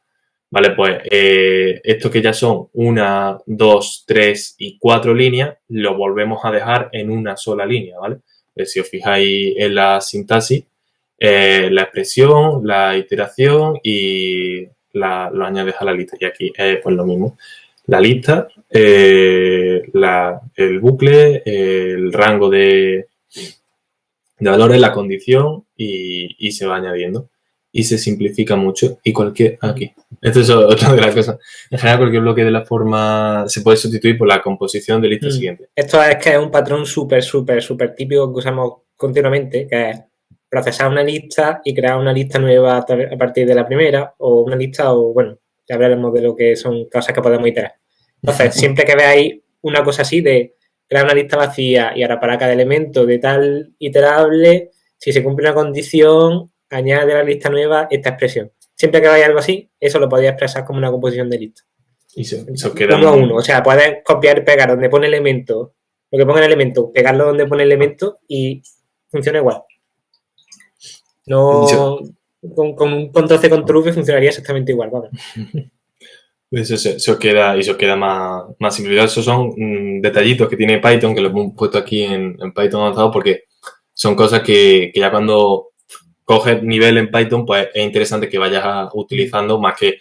Vale, pues esto que ya son 1, 2, 3 y 4 líneas, lo volvemos a dejar en una sola línea, ¿vale? Si os fijáis en la sintaxis, la expresión, la iteración y lo añades a la lista. Y aquí es pues lo mismo. La lista, el bucle, el rango de valores, la condición y se va añadiendo. Y se simplifica mucho. Y aquí. Esto es otra de las cosas. En general, cualquier bloque de la forma se puede sustituir por la composición de lista siguiente. Esto es que es un patrón súper típico que usamos continuamente, que es procesar una lista y crear una lista nueva a partir de la primera, o una lista, o bueno, ya hablaremos de lo que son cosas que podemos iterar. Entonces, siempre que veáis una cosa así de crear una lista vacía y ahora para cada elemento de tal iterable, si se cumple una condición, añade a la lista nueva esta expresión. Siempre que veáis algo así, eso lo podéis expresar como una composición de lista. Y eso queda uno a uno. O sea, puedes copiar y pegar donde pone elemento, lo que ponga el elemento, pegarlo donde pone el elemento y funciona igual. No, con un control C, control V funcionaría exactamente igual, ¿vale? Eso queda más simplificado. Esos son detallitos que tiene Python, que lo hemos puesto aquí en Python avanzado, porque son cosas que ya cuando coges nivel en Python, pues es interesante que vayas utilizando más que,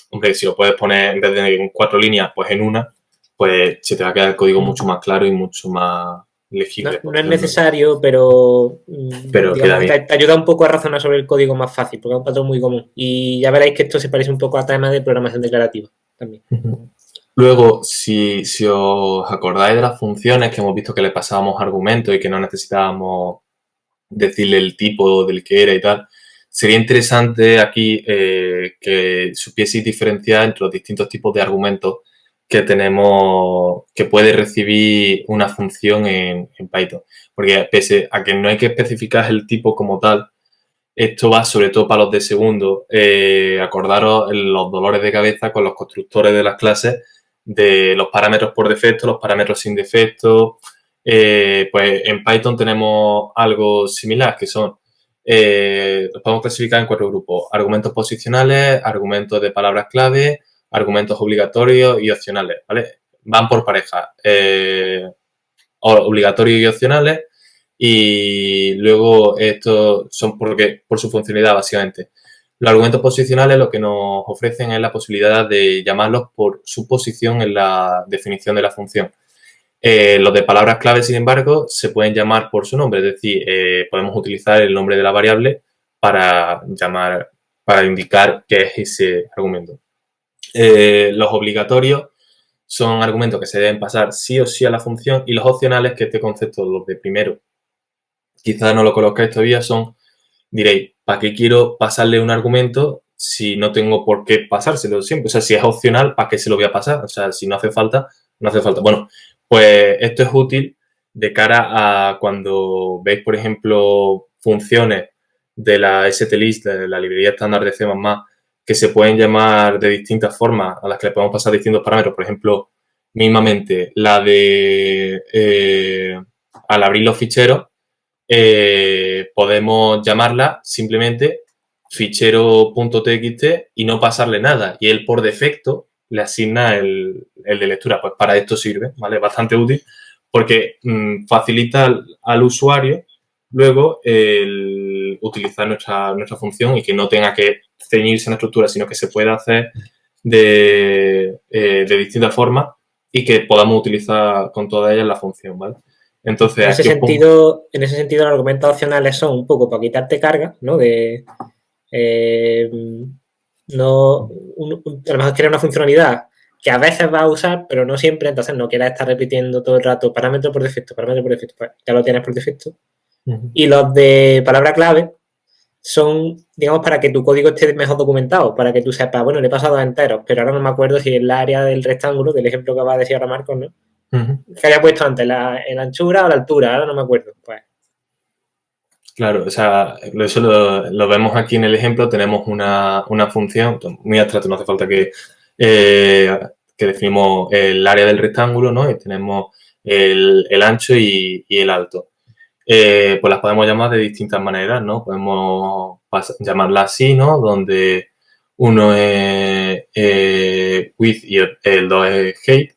hombre, si lo puedes poner en vez de en 4 líneas, pues en una, pues se te va a quedar el código mucho más claro y mucho más legible. No es necesario, pero digamos, te ayuda un poco a razonar sobre el código más fácil, porque es un patrón muy común. Y ya veréis que esto se parece un poco a temas de programación declarativa también. Luego, si os acordáis de las funciones que hemos visto que le pasábamos argumentos y que no necesitábamos decirle el tipo del que era y tal, sería interesante aquí que supieseis diferenciar entre los distintos tipos de argumentos que tenemos, que puede recibir una función en Python. Porque pese a que no hay que especificar el tipo como tal, esto va sobre todo para los de segundo. Acordaros los dolores de cabeza con los constructores de las clases, de los parámetros por defecto, los parámetros sin defecto, Pues en Python tenemos algo similar, que son, los podemos clasificar en 4 grupos: argumentos posicionales, argumentos de palabras clave, argumentos obligatorios y opcionales, ¿vale? Van por pareja, obligatorios y opcionales, y luego estos son por su funcionalidad, básicamente. Los argumentos posicionales lo que nos ofrecen es la posibilidad de llamarlos por su posición en la definición de la función. Los de palabras clave, sin embargo, se pueden llamar por su nombre, es decir, podemos utilizar el nombre de la variable para indicar qué es ese argumento. Los obligatorios son argumentos que se deben pasar sí o sí a la función, y los opcionales, que este concepto, los de primero, quizás no lo conozcáis todavía, diréis, ¿para qué quiero pasarle un argumento si no tengo por qué pasárselo siempre? O sea, si es opcional, ¿para qué se lo voy a pasar? O sea, si no hace falta, no hace falta. Bueno, pues esto es útil de cara a cuando veis, por ejemplo, funciones de la STList, de la librería estándar de C++, que se pueden llamar de distintas formas, a las que le podemos pasar distintos parámetros. Por ejemplo, mismamente la de al abrir los ficheros, podemos llamarla simplemente fichero.txt y no pasarle nada, y él por defecto le asigna el de lectura. Pues para esto sirve, ¿vale? Bastante útil, porque facilita al usuario luego el utilizar nuestra función, y que no tenga que ceñirse a una estructura, sino que se pueda hacer de distintas formas, y que podamos utilizar con todas ellas la función, ¿vale? Entonces, en ese sentido, los argumentos opcionales son un poco para quitarte carga, ¿no? A lo mejor quieres una funcionalidad que a veces vas a usar, pero no siempre, entonces no quieras estar repitiendo todo el rato parámetro por defecto, pues ya lo tienes por defecto. Y los de palabra clave son, digamos, para que tu código esté mejor documentado, para que tú sepas, bueno, le he pasado a enteros, pero ahora no me acuerdo si en la área del rectángulo, del ejemplo que va a decir ahora Marcos, ¿no? Que haya puesto antes la anchura o la altura, ahora no me acuerdo. Pues. Claro, o sea, eso lo vemos aquí en el ejemplo. Tenemos una función muy abstracta, no hace falta que definimos el área del rectángulo, ¿no? Y tenemos el ancho y el alto. Pues las podemos llamar de distintas maneras, ¿no? Podemos llamarlas así, ¿no? Donde uno es width y el 2 es height.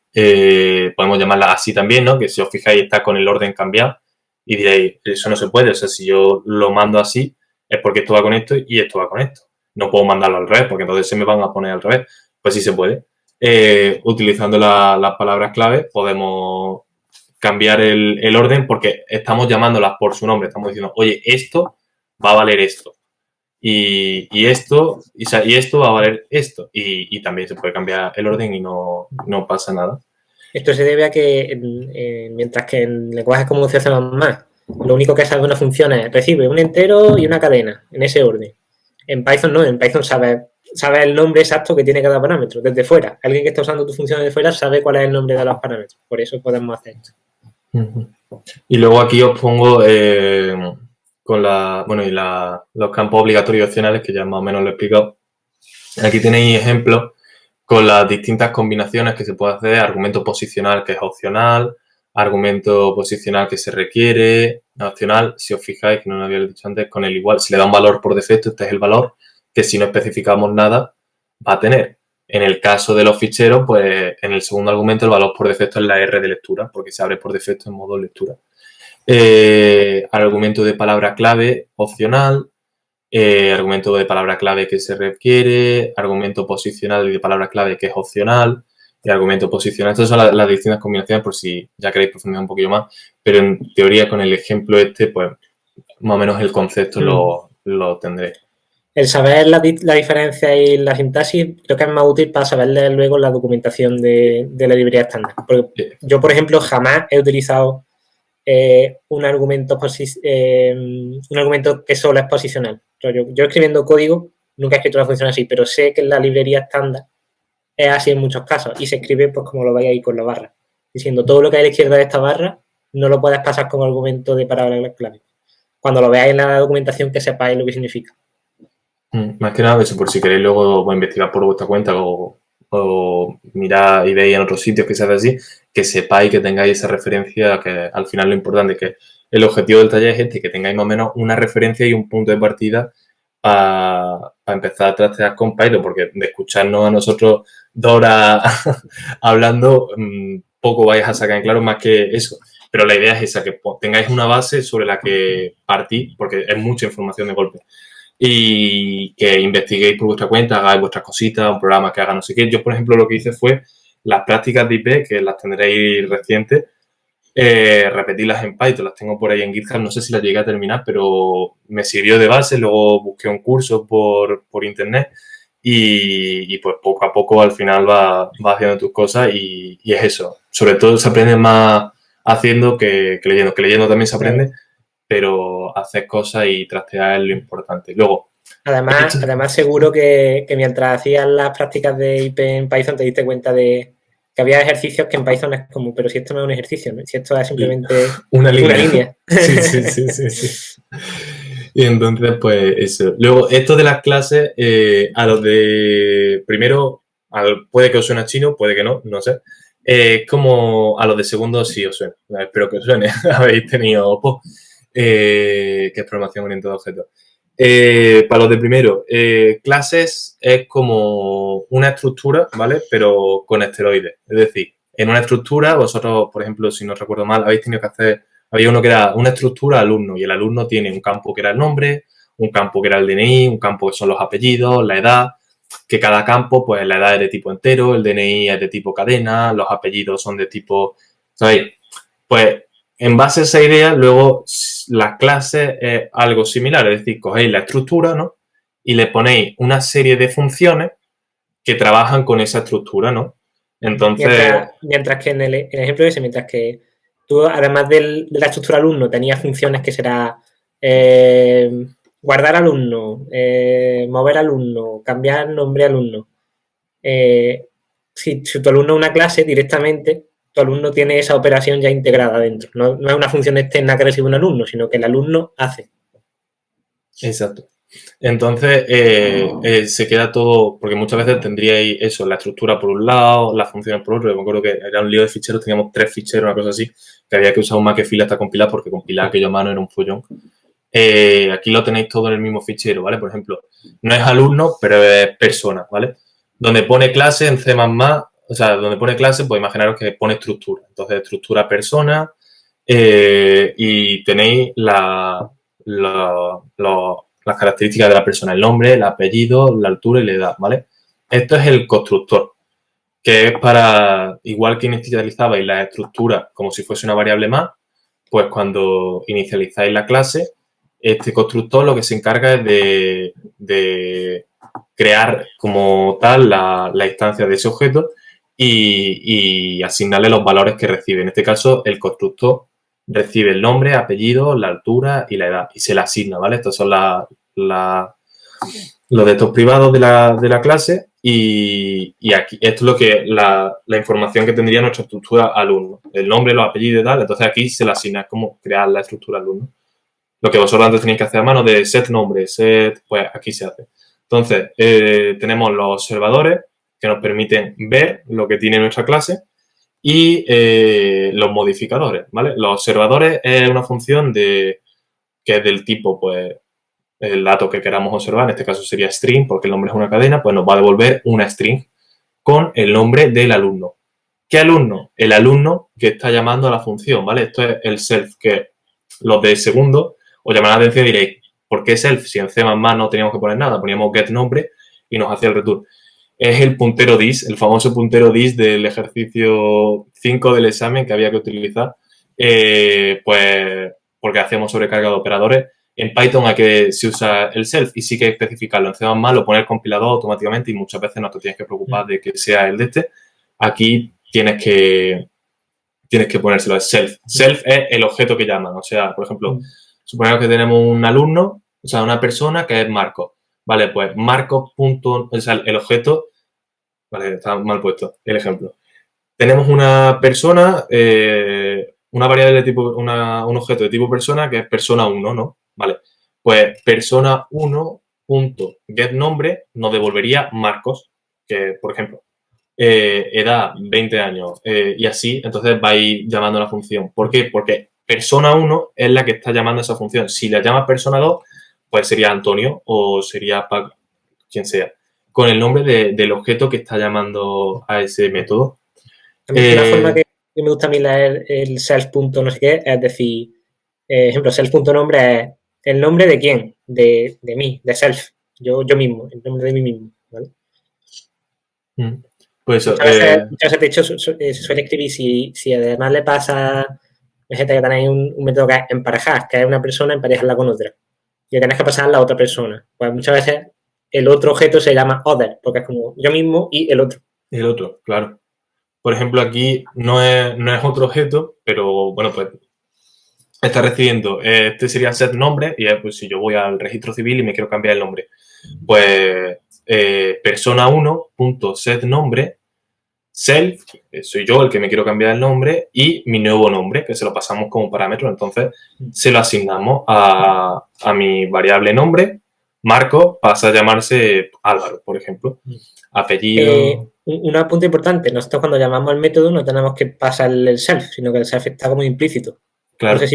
Podemos llamarla así también, ¿no? Que si os fijáis está con el orden cambiado, y diréis, eso no se puede. O sea, si yo lo mando así es porque esto va con esto y esto va con esto. No puedo mandarlo al revés, porque entonces se me van a poner al revés. Pues sí se puede. Utilizando las palabras clave podemos cambiar el orden, porque estamos llamándolas por su nombre. Estamos diciendo, oye, esto va a valer esto. Y esto va a valer esto. Y también se puede cambiar el orden y no pasa nada. Esto se debe a que, mientras que en lenguajes como C++, lo único que sabe una función es recibe un entero y una cadena, en ese orden. En Python no, en Python sabe el nombre exacto que tiene cada parámetro, desde fuera. Alguien que está usando tu función desde fuera sabe cuál es el nombre de los parámetros. Por eso podemos hacer esto. Y luego aquí os pongo con los campos obligatorios y opcionales, que ya más o menos lo he explicado. Aquí tenéis ejemplos con las distintas combinaciones que se puede hacer: argumento posicional, que es opcional; argumento posicional que se requiere, opcional. Si os fijáis, que no lo había dicho antes, con el igual, si le da un valor por defecto, este es el valor que, si no especificamos nada, va a tener. En el caso de los ficheros, pues en el segundo argumento el valor por defecto es la R de lectura, porque se abre por defecto en modo lectura. Argumento de palabra clave opcional, argumento de palabra clave que se requiere, argumento posicional y de palabra clave que es opcional, y argumento posicional. Estas son las distintas combinaciones, por si ya queréis profundizar un poquillo más, pero en teoría con el ejemplo pues más o menos el concepto lo tendréis. El saber la diferencia y la sintaxis creo que es más útil para saber leer luego la documentación de la librería estándar. Porque yo, por ejemplo, jamás he utilizado un argumento que solo es posicional. Yo escribiendo código nunca he escrito una función así, pero sé que en la librería estándar es así en muchos casos, y se escribe pues como lo veis ahí con la barra, diciendo todo lo que hay a la izquierda de esta barra no lo puedes pasar como argumento de palabra clave. Cuando lo veáis en la documentación, que sepáis lo que significa. Más que nada, eso, por si queréis luego investigar por vuestra cuenta o mirar y veis en otros sitios que se hace así, que sepáis, que tengáis esa referencia, que al final lo importante es que el objetivo del taller es este, que tengáis más o menos una referencia y un punto de partida para empezar a trastear con Python, porque de escucharnos a nosotros 2 horas hablando, poco vais a sacar en claro más que eso. Pero la idea es esa, que tengáis una base sobre la que partir, porque es mucha información de golpe. Y que investiguéis por vuestra cuenta, hagáis vuestras cositas, un programa que haga no sé qué. Yo, por ejemplo, lo que hice fue las prácticas de IP, que las tendréis recientes, repetirlas en Python, las tengo por ahí en GitHub, no sé si las llegué a terminar, pero me sirvió de base, luego busqué un curso por internet y pues poco a poco al final vas haciendo tus cosas y es eso. Sobre todo se aprende más haciendo que leyendo también se aprende, pero hacer cosas y trastear es lo importante. Luego, Además seguro que mientras hacías las prácticas de IP en Python te diste cuenta de que había ejercicios que en Python es como, pero si esto no es un ejercicio, ¿no? Si esto es simplemente una línea. Sí. Y entonces, pues eso. Luego, esto de las clases, a los de primero, puede que os suene a chino, puede que no, no sé. Como a los de segundo sí os suena. Espero que os suene. Habéis tenido OPO, que es programación orientada a objetos. Para los de primero, clases es como una estructura, ¿vale? Pero con esteroides. Es decir, en una estructura, vosotros, por ejemplo, si no recuerdo mal, habéis tenido que hacer, había uno que era una estructura alumno y el alumno tiene un campo que era el nombre, un campo que era el DNI, un campo que son los apellidos, la edad, que cada campo, pues la edad es de tipo entero, el DNI es de tipo cadena, los apellidos son de tipo, ¿sabéis? Pues en base a esa idea, luego las clases es algo similar, es decir, cogéis la estructura, ¿no? Y le ponéis una serie de funciones que trabajan con esa estructura, ¿no? Entonces... Mientras que en el ejemplo ese, mientras que tú, además de la estructura alumno, tenías funciones que será guardar alumno, mover alumno, cambiar nombre alumno. Si tu alumno es una clase, directamente tu alumno tiene esa operación ya integrada dentro. No es una función externa que recibe un alumno, sino que el alumno hace. Exacto. Entonces, se queda todo, porque muchas veces tendríais eso, la estructura por un lado, las funciones por otro. Yo me acuerdo que era un lío de ficheros, teníamos 3 ficheros, una cosa así, que había que usar un Makefile hasta compilar, porque compilar aquello a mano era un follón. Aquí lo tenéis todo en el mismo fichero, ¿vale? Por ejemplo, no es alumno, pero es persona, ¿vale? Donde pone clase en C++, o sea, donde pone clase, pues imaginaros que pone estructura. Entonces, estructura persona y tenéis las características de la persona, el nombre, el apellido, la altura y la edad, ¿vale? Esto es el constructor, que es para, igual que inicializabais la estructura como si fuese una variable más, pues cuando inicializáis la clase, este constructor lo que se encarga es de crear como tal la instancia de ese objeto y asignarle los valores que recibe. En este caso, el constructor recibe el nombre, apellido, la altura y la edad y se la asigna, ¿vale? Estos son los datos privados de la clase y aquí esto es lo que la información que tendría nuestra estructura alumno, el nombre, los apellidos y tal, entonces aquí se le asigna, es como crear la estructura alumno. Lo que vosotros antes tenéis que hacer a mano de set nombre, set, pues aquí se hace. Entonces, tenemos los observadores que nos permiten ver lo que tiene nuestra clase y los modificadores, ¿vale? Los observadores es una función que es del tipo, pues, el dato que queramos observar, en este caso sería string, porque el nombre es una cadena, pues nos va a devolver una string con el nombre del alumno. ¿Qué alumno? El alumno que está llamando a la función, ¿vale? Esto es el self, que los de segundo os llamarán la atención y diréis, ¿por qué self? Si en C++ no teníamos que poner nada, poníamos get nombre y nos hacía el return. Es el puntero dis, el famoso puntero dis del ejercicio 5 del examen que había que utilizar, pues porque hacíamos sobrecarga de operadores. En Python se usa el self y sí que hay que especificarlo. En C++ lo pone el compilador automáticamente y muchas veces no te tienes que preocupar de que sea el de este. Aquí tienes que ponérselo, es self. Self es el objeto que llaman. O sea, por ejemplo, suponemos que tenemos un alumno, o sea, una persona que es Marcos. Vale, pues Marcos. O sea, el objeto, vale, está mal puesto el ejemplo. Tenemos una persona, una variable de tipo, un objeto de tipo persona que es persona 1, ¿no? Vale, pues persona 1.getNombre nos devolvería Marcos, que, por ejemplo, edad 20 años y así, entonces vais llamando a la función. ¿Por qué? Porque persona 1 es la que está llamando a esa función. Si la llamas persona 2, pues sería Antonio o sería Paco, quien sea, con el nombre del objeto que está llamando a ese método. Una forma que me gusta a mí leer el self punto no sé qué, es decir, ejemplo, self punto nombre es el nombre de quién, de mí, de self, yo mismo, el nombre de mí mismo, ¿vale? Pues eso, muchas veces, de hecho, se suele escribir si además le pasa, gente que tenéis un método que es emparejar, que es una persona emparejarla con otra, y tenéis que pasar a la otra persona. Pues muchas veces el otro objeto se llama other, porque es como yo mismo y el otro. El otro, claro. Por ejemplo, aquí no es otro objeto, pero bueno, pues está recibiendo, este sería set nombre, y pues si yo voy al registro civil y me quiero cambiar el nombre, pues persona 1.set nombre, self, soy yo el que me quiero cambiar el nombre, y mi nuevo nombre, que se lo pasamos como parámetro, entonces se lo asignamos a mi variable nombre. Marco pasa a llamarse Álvaro, por ejemplo. Apellido. Un apunte importante, nosotros cuando llamamos al método no tenemos que pasar el self, sino que el self está como implícito. Claro. No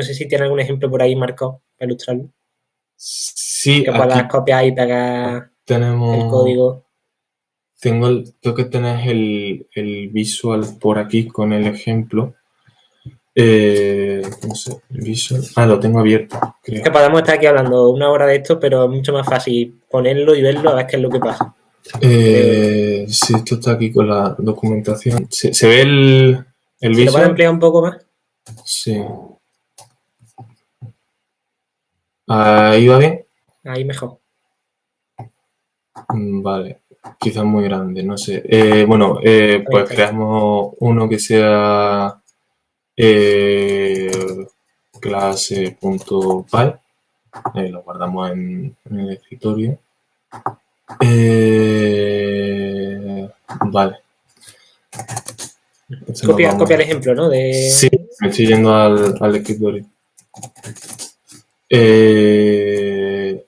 sé si tiene algún ejemplo por ahí, Marco, para ilustrarlo. Sí, que puedas copiar y pegar tenemos el código. Tengo que tener el visual por aquí con el ejemplo. No sé, visual. Lo tengo abierto, creo. Que podemos estar aquí hablando una hora de esto, pero es mucho más fácil ponerlo y verlo a ver qué es lo que pasa. Sí, esto está aquí con la documentación. ¿Se ve el visual? ¿Lo puedes ampliar un poco más? Sí. ¿Ahí va bien? Ahí mejor. Vale. Quizás muy grande, no sé. Bueno, pues creamos uno que sea clase.py. Lo guardamos en el escritorio. Vale. Copia el ejemplo, ¿no? Sí, me estoy yendo al escritorio.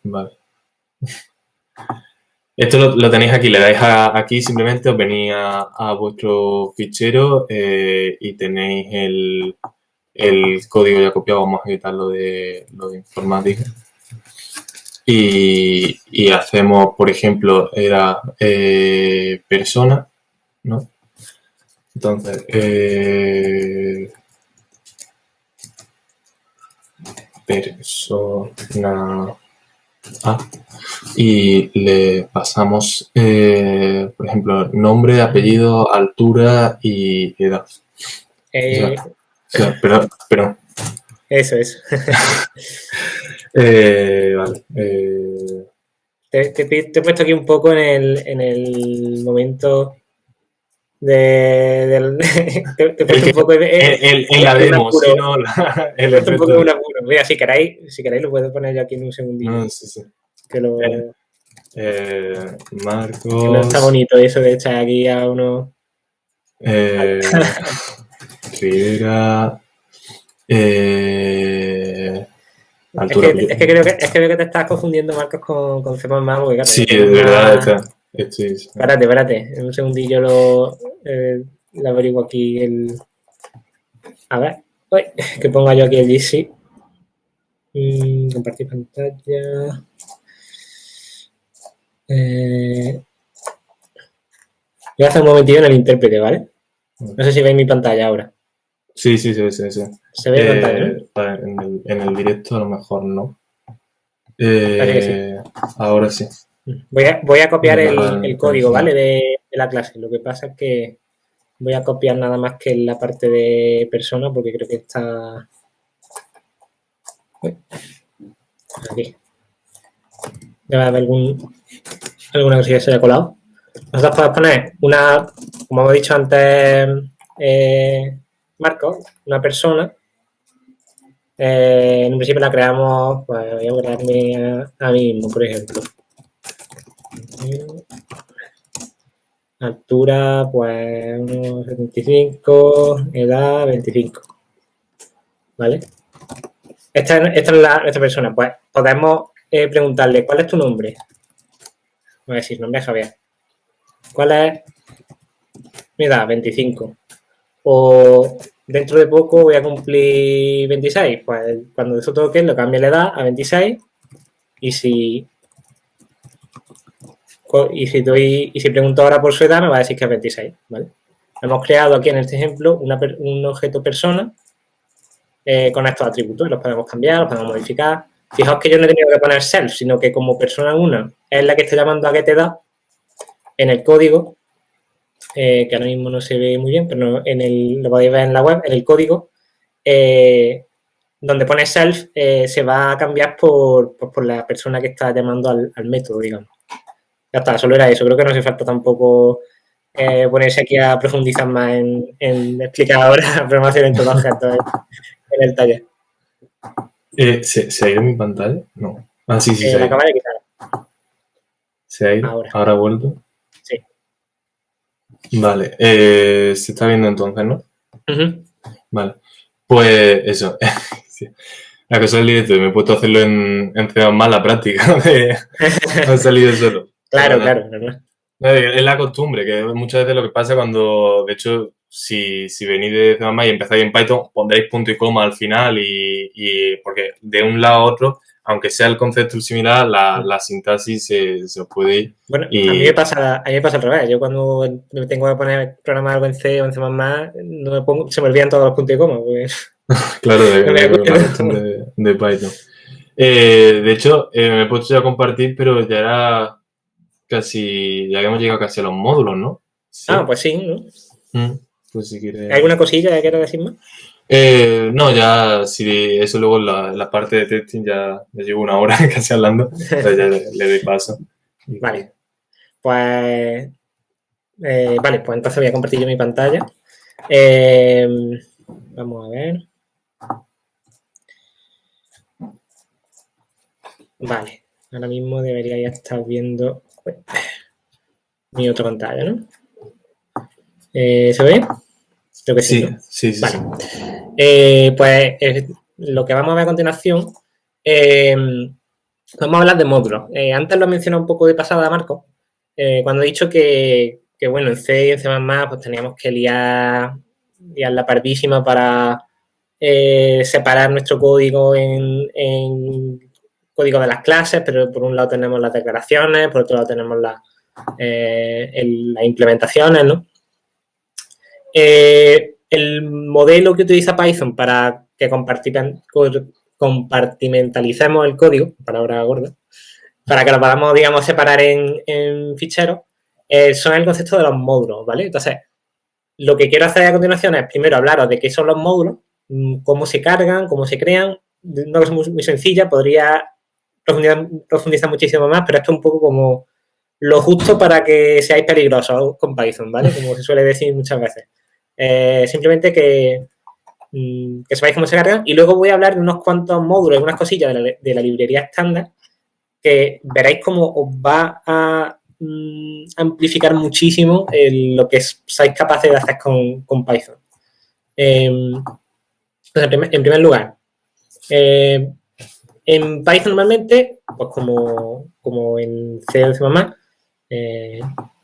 Vale. Esto lo tenéis aquí, le dais aquí simplemente, os venís a vuestro fichero y tenéis el código ya copiado. Vamos a quitar lo de informática. Y hacemos, por ejemplo, era persona, ¿no? Entonces, persona A, y le pasamos, por ejemplo, nombre, apellido, altura y edad. Pero Eso. Vale. Te he puesto aquí un poco en el momento te he puesto un poco en la demo, si no, te he puesto un poco de un apuro. Mira, si queréis lo puedo poner yo aquí en un segundillo. No, sí. Que lo... Marcos... Que no está bonito eso de echar aquí a uno... Rivera... altura, es que creo que te estás confundiendo, Marcos, con C++. Porque, sí, de verdad. Espérate. En un segundillo lo averiguo aquí A ver. Uy, que ponga yo aquí el GC. Compartir pantalla. Voy a hacer un momentillo en el intérprete, ¿vale? No sé si veis mi pantalla ahora. Sí. Se ve en pantalla, ¿no? En el directo a lo mejor no. Parece que sí. Ahora sí. Voy a copiar el código, ¿vale? De la clase. Lo que pasa es que voy a copiar nada más que la parte de persona porque creo que está... Aquí. Debe haber alguna cosilla que se haya colado. Nosotros podemos poner como hemos dicho antes, Marcos, una persona. En un principio la creamos, pues voy a crearme a mí mismo, por ejemplo. Altura, pues 1,75, edad 25. ¿Vale? Esta es nuestra persona. Pues podemos preguntarle, ¿cuál es tu nombre? Voy a decir, nombre es Javier. ¿Cuál es me da 25. O dentro de poco voy a cumplir 26. Pues cuando eso toque, lo cambio la edad a 26. Y si pregunto ahora por su edad, me va a decir que es 26, ¿vale? Hemos creado aquí en este ejemplo un objeto persona con estos atributos. Los podemos cambiar, los podemos modificar. Fijaos que yo no he tenido que poner self, sino que como persona 1 es la que está llamando a getEdad en el código, que ahora mismo no se ve muy bien, pero lo podéis ver en la web, en el código, donde pone self, se va a cambiar por la persona que está llamando al método, digamos. Ya está, solo era eso. Creo que no hace falta tampoco ponerse aquí a profundizar más en explicar ahora programación en todos objetos en el taller. ¿Se ha ido mi pantalla? No. Ah, sí, se ha La ido. acaba de quitar. ¿Se ha ido? ¿Ahora ha vuelto? Sí. Vale. Se está viendo entonces, ¿no? Vale. Pues eso. Sí. La cosa del directo, me he puesto a hacerlo en C++, la práctica. Ha salido solo. Claro. Es la costumbre, que muchas veces lo que pasa cuando, de hecho, si venís de C++ y empezáis en Python, pondréis punto y coma al final y porque de un lado a otro, aunque sea el concepto similar, la sintaxis se os puede ir. Bueno, a mí me pasa al revés. Yo cuando me tengo que poner programar algo en C o en C++, se me olvidan todos los puntos y coma. Pues. Claro, de Python. De hecho, me he puesto ya a compartir, pero ya era casi, ya habíamos llegado casi a los módulos, ¿no? Sí. Pues sí, ¿no? Pues si quieres... ¿Hay alguna cosilla que quieras decir más? No, ya, si eso luego en la parte de testing ya llevo una hora casi hablando, entonces ya le doy paso. Vale. Pues entonces voy a compartir yo mi pantalla. Vamos a ver. Vale. Ahora mismo debería ya estar viendo mi otra pantalla, ¿no? ¿Se ve? Creo que sí, ¿no? Sí. Vale. Pues lo que vamos a ver a continuación, vamos a hablar de módulos. Antes lo he mencionado un poco de pasada, Marco, cuando he dicho que bueno, en C y en C++ pues teníamos que liar la pardísima para separar nuestro código en código de las clases, pero por un lado tenemos las declaraciones, por otro lado tenemos las implementaciones, ¿no? El modelo que utiliza Python para que compartimentalicemos el código, palabra gorda, para que lo podamos, digamos, separar en ficheros, son el concepto de los módulos, ¿vale? Entonces, lo que quiero hacer a continuación es primero hablaros de qué son los módulos, cómo se cargan, cómo se crean, una cosa muy, muy sencilla, podría profundizar muchísimo más, pero esto es un poco como lo justo para que seáis peligrosos con Python, ¿vale? Como se suele decir muchas veces. Simplemente que sepáis cómo se cargan y luego voy a hablar de unos cuantos módulos, algunas cosillas de la librería estándar que veréis cómo os va a amplificar muchísimo lo que seáis capaces de hacer con Python. Entonces, en primer lugar, en Python normalmente, pues como en C o C++,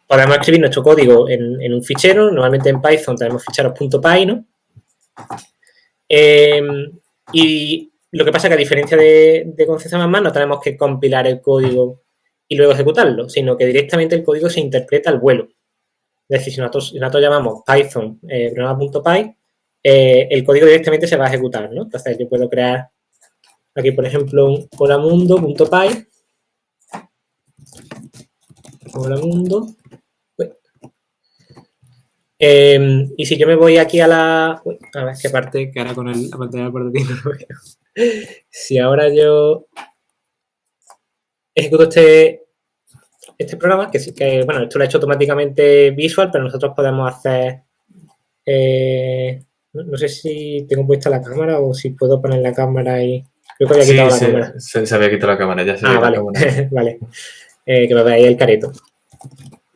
podemos escribir nuestro código en un fichero. Normalmente en Python tenemos ficheros .py, ¿no? Y lo que pasa es que a diferencia de con C++, no tenemos que compilar el código y luego ejecutarlo, sino que directamente el código se interpreta al vuelo. Es decir, si nosotros llamamos Python programa.py, el código directamente se va a ejecutar, ¿no? Entonces yo puedo crear aquí, por ejemplo, un holamundo.py. Holamundo. Y si yo me voy aquí a la... a ver qué parte, que ahora con la pantalla por aquí no lo veo. Si ahora yo ejecuto este programa, que bueno, esto lo ha hecho automáticamente Visual, pero nosotros podemos hacer... no sé si tengo puesta la cámara o si puedo poner la cámara y... Creo que había quitado la cámara. Se había quitado la cámara, ya se había quitado la cámara. Vale. Que me veáis el careto.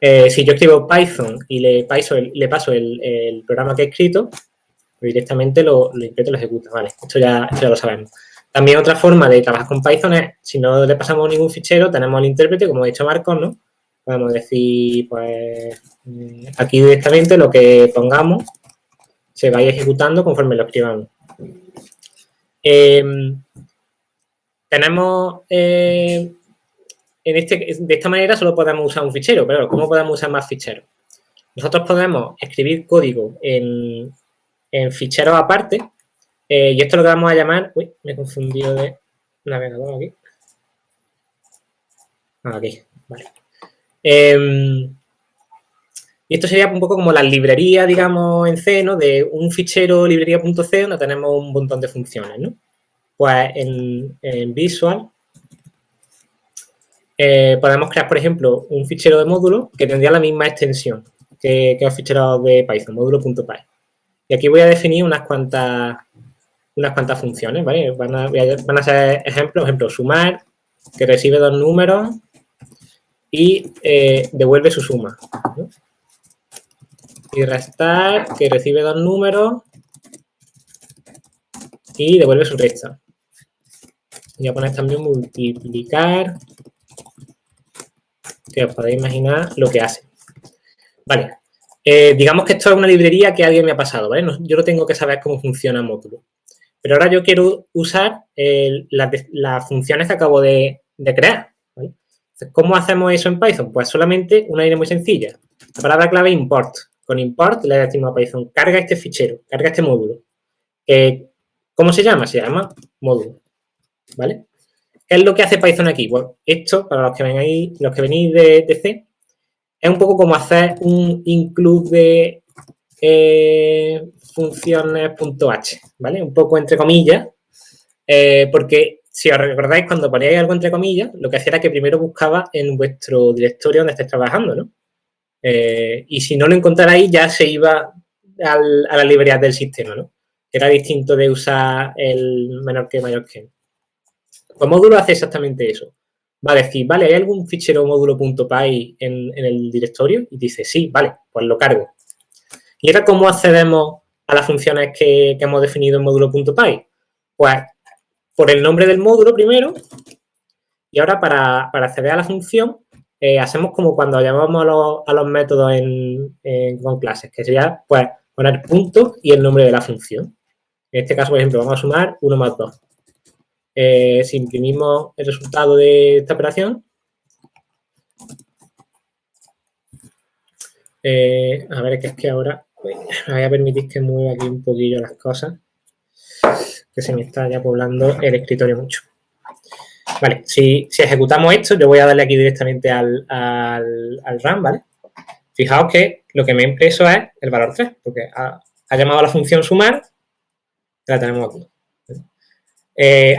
Si yo escribo Python y le paso el programa que he escrito, pues directamente lo interpreta y lo ejecuta. Vale, esto ya lo sabemos. También otra forma de trabajar con Python es, si no le pasamos ningún fichero, tenemos el intérprete, como ha dicho Marcos, ¿no? Podemos decir, pues, Aquí directamente lo que pongamos se va a ir ejecutando conforme lo escribamos. Tenemos, de esta manera solo podemos usar un fichero, pero ¿cómo podemos usar más ficheros? Nosotros podemos escribir código en ficheros aparte, y esto es lo que vamos a llamar, uy, me he confundido de navegador aquí. Aquí, vale. Y esto sería un poco como la librería, digamos, en C, ¿no? De un fichero librería.c donde tenemos un montón de funciones, ¿no? Pues en Visual podemos crear, por ejemplo, un fichero de módulo que tendría la misma extensión que los ficheros de Python, módulo.py. Y aquí voy a definir unas cuantas funciones, ¿vale? Van a ser ejemplos, sumar, que recibe 2 números y devuelve su suma, ¿no? Y restar, que recibe 2 números y devuelve su resta. Voy a poner también multiplicar, que os podéis imaginar lo que hace. Vale, digamos que esto es una librería que alguien me ha pasado, ¿vale? Yo no tengo que saber cómo funciona el módulo. Pero ahora yo quiero usar las funciones que acabo de crear, ¿vale? Entonces, ¿cómo hacemos eso en Python? Pues solamente una idea muy sencilla. La palabra clave import. Con import le decimos a Python, carga este fichero, carga este módulo. ¿Cómo se llama? Se llama módulo, ¿vale? ¿Qué es lo que hace Python aquí? Bueno, esto, para los que venís de C, es un poco como hacer un include de funciones.h, ¿vale? Un poco entre comillas, porque si os recordáis, cuando poníais algo entre comillas, lo que hacía era que primero buscaba en vuestro directorio donde estáis trabajando, ¿no? Y si no lo encontrarais, ya se iba a las librerías del sistema, ¿no? Era distinto de usar el menor que mayor que. Pues módulo hace exactamente eso. Va a decir, vale, ¿hay algún fichero módulo.py en el directorio? Y dice, sí, vale, pues lo cargo. ¿Y ahora cómo accedemos a las funciones que hemos definido en módulo.py? Pues por el nombre del módulo primero, y ahora para acceder a la función hacemos como cuando llamamos a los métodos con clases, que sería pues poner punto y el nombre de la función. En este caso, por ejemplo, vamos a sumar 1 más 2. Si imprimimos el resultado de esta operación, a ver, que es que ahora me voy a permitir que mueva aquí un poquillo las cosas, que se me está ya poblando el escritorio mucho. Vale, si ejecutamos esto, yo voy a darle aquí directamente al run, ¿vale? Fijaos que lo que me ha impreso es el valor 3, porque ha llamado a la función sumar, la tenemos aquí.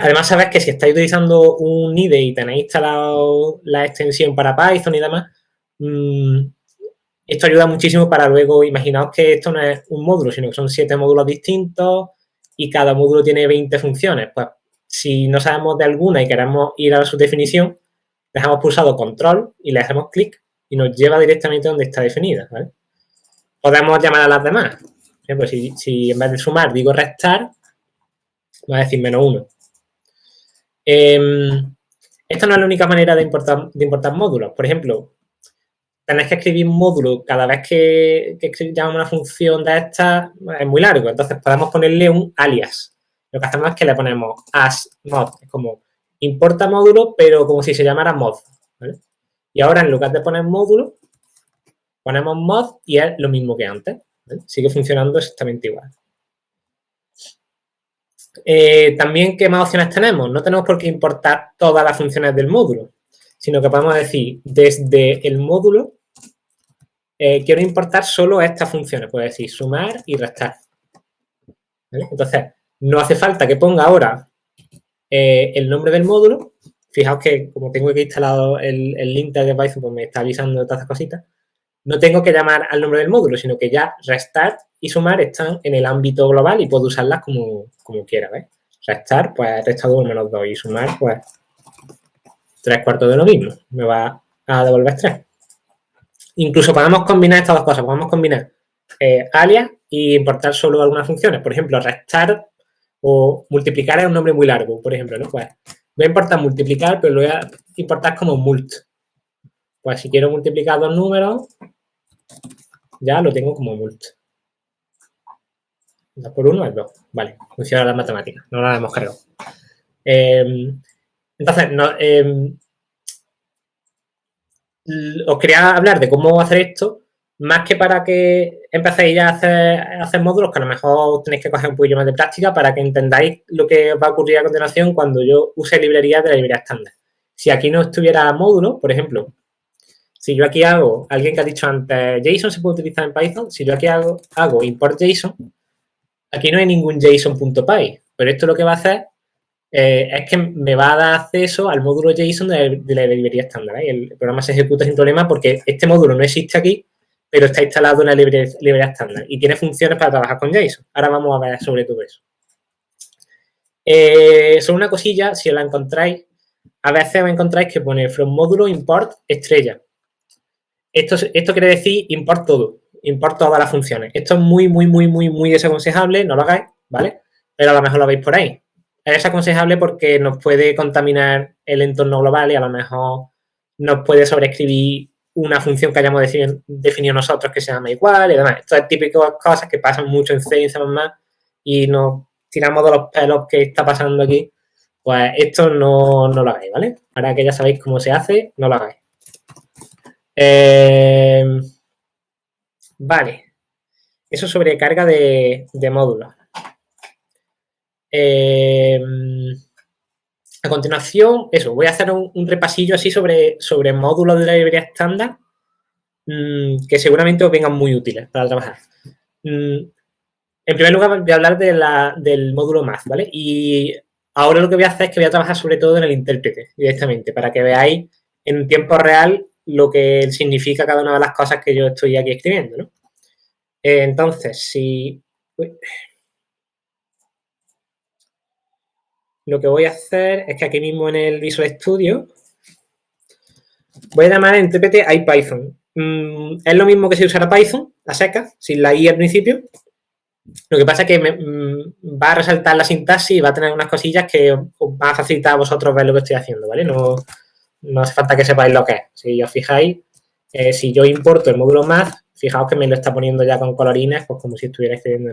Además, sabéis que si estáis utilizando un IDE y tenéis instalado la extensión para Python y demás, esto ayuda muchísimo para luego, imaginaos que esto no es un módulo, sino que son 7 módulos distintos y cada módulo tiene 20 funciones. Pues si no sabemos de alguna y queremos ir a su definición, dejamos pulsado control y le hacemos clic y nos lleva directamente donde está definida, ¿vale? Podemos llamar a las demás. Por ejemplo, si en vez de sumar digo restar, va a decir -1. Esta no es la única manera de importar módulos. Por ejemplo, tenéis que escribir un módulo cada vez que llamamos una función de esta, es muy largo. Entonces, podemos ponerle un alias. Lo que hacemos es que le ponemos as mod. Es como importa módulo, pero como si se llamara mod, ¿vale? Y ahora, en lugar de poner módulo, ponemos mod y es lo mismo que antes, ¿vale? Sigue funcionando exactamente igual. También, ¿qué más opciones tenemos? No tenemos por qué importar todas las funciones del módulo, sino que podemos decir, desde el módulo, quiero importar solo estas funciones. Puedo decir sumar y restar, ¿vale? Entonces, no hace falta que ponga ahora el nombre del módulo. Fijaos que como tengo aquí instalado el linter de Python, pues me está avisando de todas estas cositas. No tengo que llamar al nombre del módulo, sino que ya restar y sumar están en el ámbito global y puedo usarlas como quiera, ¿ves? Restar, pues resta 2 menos 2 y sumar, pues 3/4 de lo mismo. Me va a devolver 3. Incluso podemos combinar estas dos cosas. Podemos combinar alias y importar solo algunas funciones. Por ejemplo, restar o multiplicar es un nombre muy largo, por ejemplo, ¿no? Pues voy a importar multiplicar, pero lo voy a importar como mult. Pues si quiero multiplicar 2 números, ya lo tengo como mult. 2 por 1 es 2. Vale, funciona la matemática. No la hemos cargado. Entonces, os quería hablar de cómo hacer esto, más que para que empecéis ya a hacer módulos, que a lo mejor tenéis que coger un poquillo más de práctica para que entendáis lo que va a ocurrir a continuación cuando yo use librerías de la librería estándar. Si aquí no estuviera módulo, por ejemplo, si yo aquí hago, alguien que ha dicho antes, JSON se puede utilizar en Python, si yo aquí hago import JSON, aquí no hay ningún JSON.py, pero esto lo que va a hacer es que me va a dar acceso al módulo JSON de la librería estándar. El programa se ejecuta sin problema porque este módulo no existe aquí, pero está instalado en la librería estándar y tiene funciones para trabajar con JSON. Ahora vamos a ver sobre todo eso. Solo una cosilla, si os la encontráis, a veces os encontráis que pone from módulo import estrella. Esto quiere decir import todo, import todas las funciones. Esto es muy desaconsejable, no lo hagáis, ¿vale? Pero a lo mejor lo veis por ahí. Es desaconsejable porque nos puede contaminar el entorno global y a lo mejor nos puede sobreescribir una función que hayamos definido nosotros que se llama igual y demás. Esto es típicas cosas que pasan mucho en C y en C++ y nos tiramos de los pelos que está pasando aquí. Pues esto no lo hagáis, ¿vale? Ahora que ya sabéis cómo se hace, no lo hagáis. Vale. Eso sobre carga de módulos. A continuación, eso, voy a hacer un repasillo así sobre módulos de la librería estándar que seguramente os vengan muy útiles para trabajar. En primer lugar, voy a hablar del módulo math, ¿vale? Y ahora lo que voy a hacer es que voy a trabajar sobre todo en el intérprete directamente, para que veáis en tiempo real lo que significa cada una de las cosas que yo estoy aquí escribiendo, ¿no? Entonces, si... Lo que voy a hacer es que aquí mismo en el Visual Studio voy a llamar al intérprete IPython. Es lo mismo que si usara Python, a seca, sin la I al principio. Lo que pasa es que va a resaltar la sintaxis y va a tener unas cosillas que os van a facilitar a vosotros ver lo que estoy haciendo, ¿vale? No hace falta que sepáis lo que es. Si os fijáis, si yo importo el módulo math, fijaos que me lo está poniendo ya con colorines, pues como si estuviera escribiendo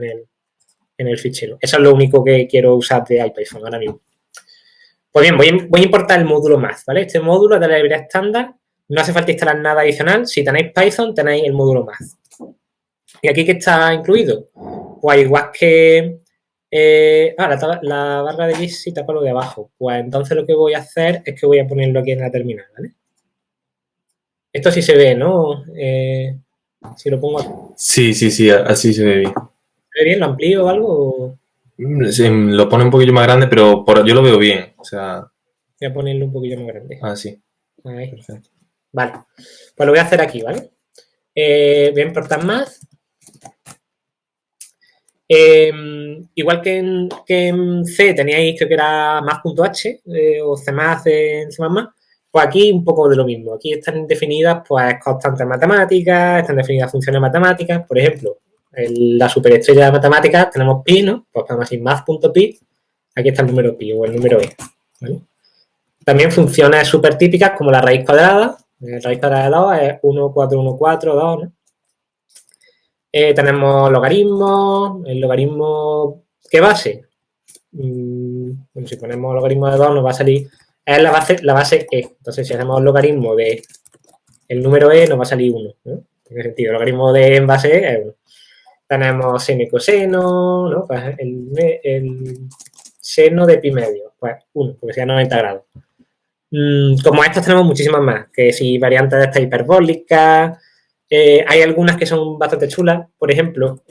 en el fichero. Eso es lo único que quiero usar de IPython ahora mismo. Pues bien, voy a importar el módulo math, ¿vale? Este módulo es de la librería estándar, no hace falta instalar nada adicional. Si tenéis Python, tenéis el módulo math. ¿Y aquí qué está incluido? Pues igual que... la barra de gis sí tapa lo de abajo. Pues entonces lo que voy a hacer es que voy a ponerlo aquí en la terminal, ¿vale? Esto sí se ve, ¿no? Si lo pongo aquí. Sí, así se ve bien. ¿Se ve bien? ¿Lo amplío o algo? Sí, lo pone un poquillo más grande, pero yo lo veo bien. O sea... Voy a ponerlo un poquillo más grande. Sí. Ahí. Perfecto. Vale. Pues lo voy a hacer aquí, ¿vale? Voy a importar más. Igual que en C teníais, creo que era más.h o cmath en C++, pues aquí un poco de lo mismo. Aquí están definidas pues constantes matemáticas, están definidas funciones matemáticas. Por ejemplo, en la superestrella de matemáticas tenemos pi, ¿no? Pues podemos decir math.pi, aquí está el número pi o el número e, ¿vale? También funciones súper típicas como la raíz cuadrada. La raíz cuadrada de 2 es 1, 4, 1, 4, 2, ¿no? Tenemos logaritmos. El logaritmo, ¿qué base? Bueno, si ponemos logaritmo de 2 nos va a salir, es la base e. Entonces, si hacemos logaritmo de el número e, nos va a salir 1, ¿no? Tiene sentido. El logaritmo de en base e es 1. Tenemos seno y coseno, ¿no? Pues el seno de pi medio, pues 1, porque sea 90 grados. Como estos tenemos muchísimas más, que si variantes de esta hiperbólica. Hay algunas que son bastante chulas, por ejemplo,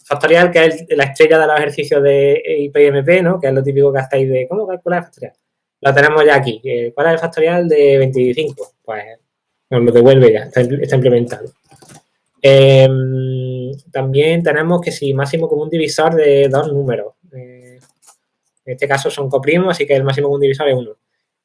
factorial, que es la estrella de los ejercicios de IPMP, ¿no? Que es lo típico que hacéis de ¿cómo calcular el factorial? Lo tenemos ya aquí. ¿Cuál es el factorial de 25? Pues nos lo devuelve ya, está implementado. También tenemos que si máximo común divisor de dos números. En este caso son coprimos, así que el máximo común divisor es 1.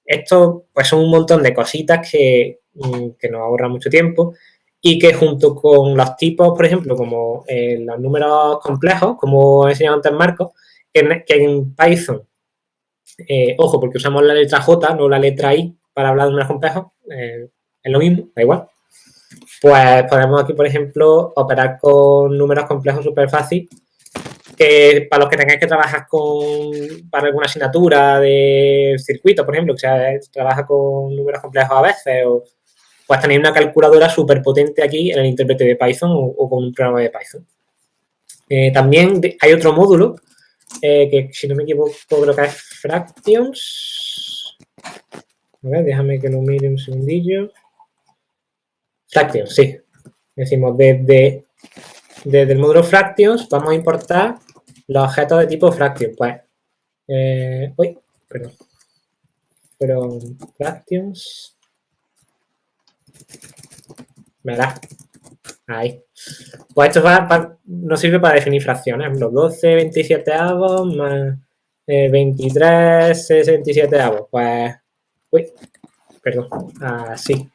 Esto pues son un montón de cositas que nos ahorran mucho tiempo y que junto con los tipos, por ejemplo, como los números complejos, como he enseñado antes Marcos, que en Python, ojo, porque usamos la letra J, no la letra I para hablar de números complejos, es lo mismo, da igual. pues podemos aquí, por ejemplo, operar con números complejos súper fácil, que para los que tengáis que trabajar para alguna asignatura de circuito, por ejemplo, que trabaja con números complejos a veces, o pues tenéis una calculadora súper potente aquí en el intérprete de Python o con un programa de Python. También hay otro módulo que, si no me equivoco, creo que es Fractions. A ver, déjame que lo mire un segundillo. Fractions, sí. Decimos, desde el módulo Fractions vamos a importar los objetos de tipo Fractions. Pues, perdón. Fractions. ¿Verdad? Ahí. Pues esto nos sirve para definir fracciones. Los 12 27 avos más 23 67 avos. Pues, así.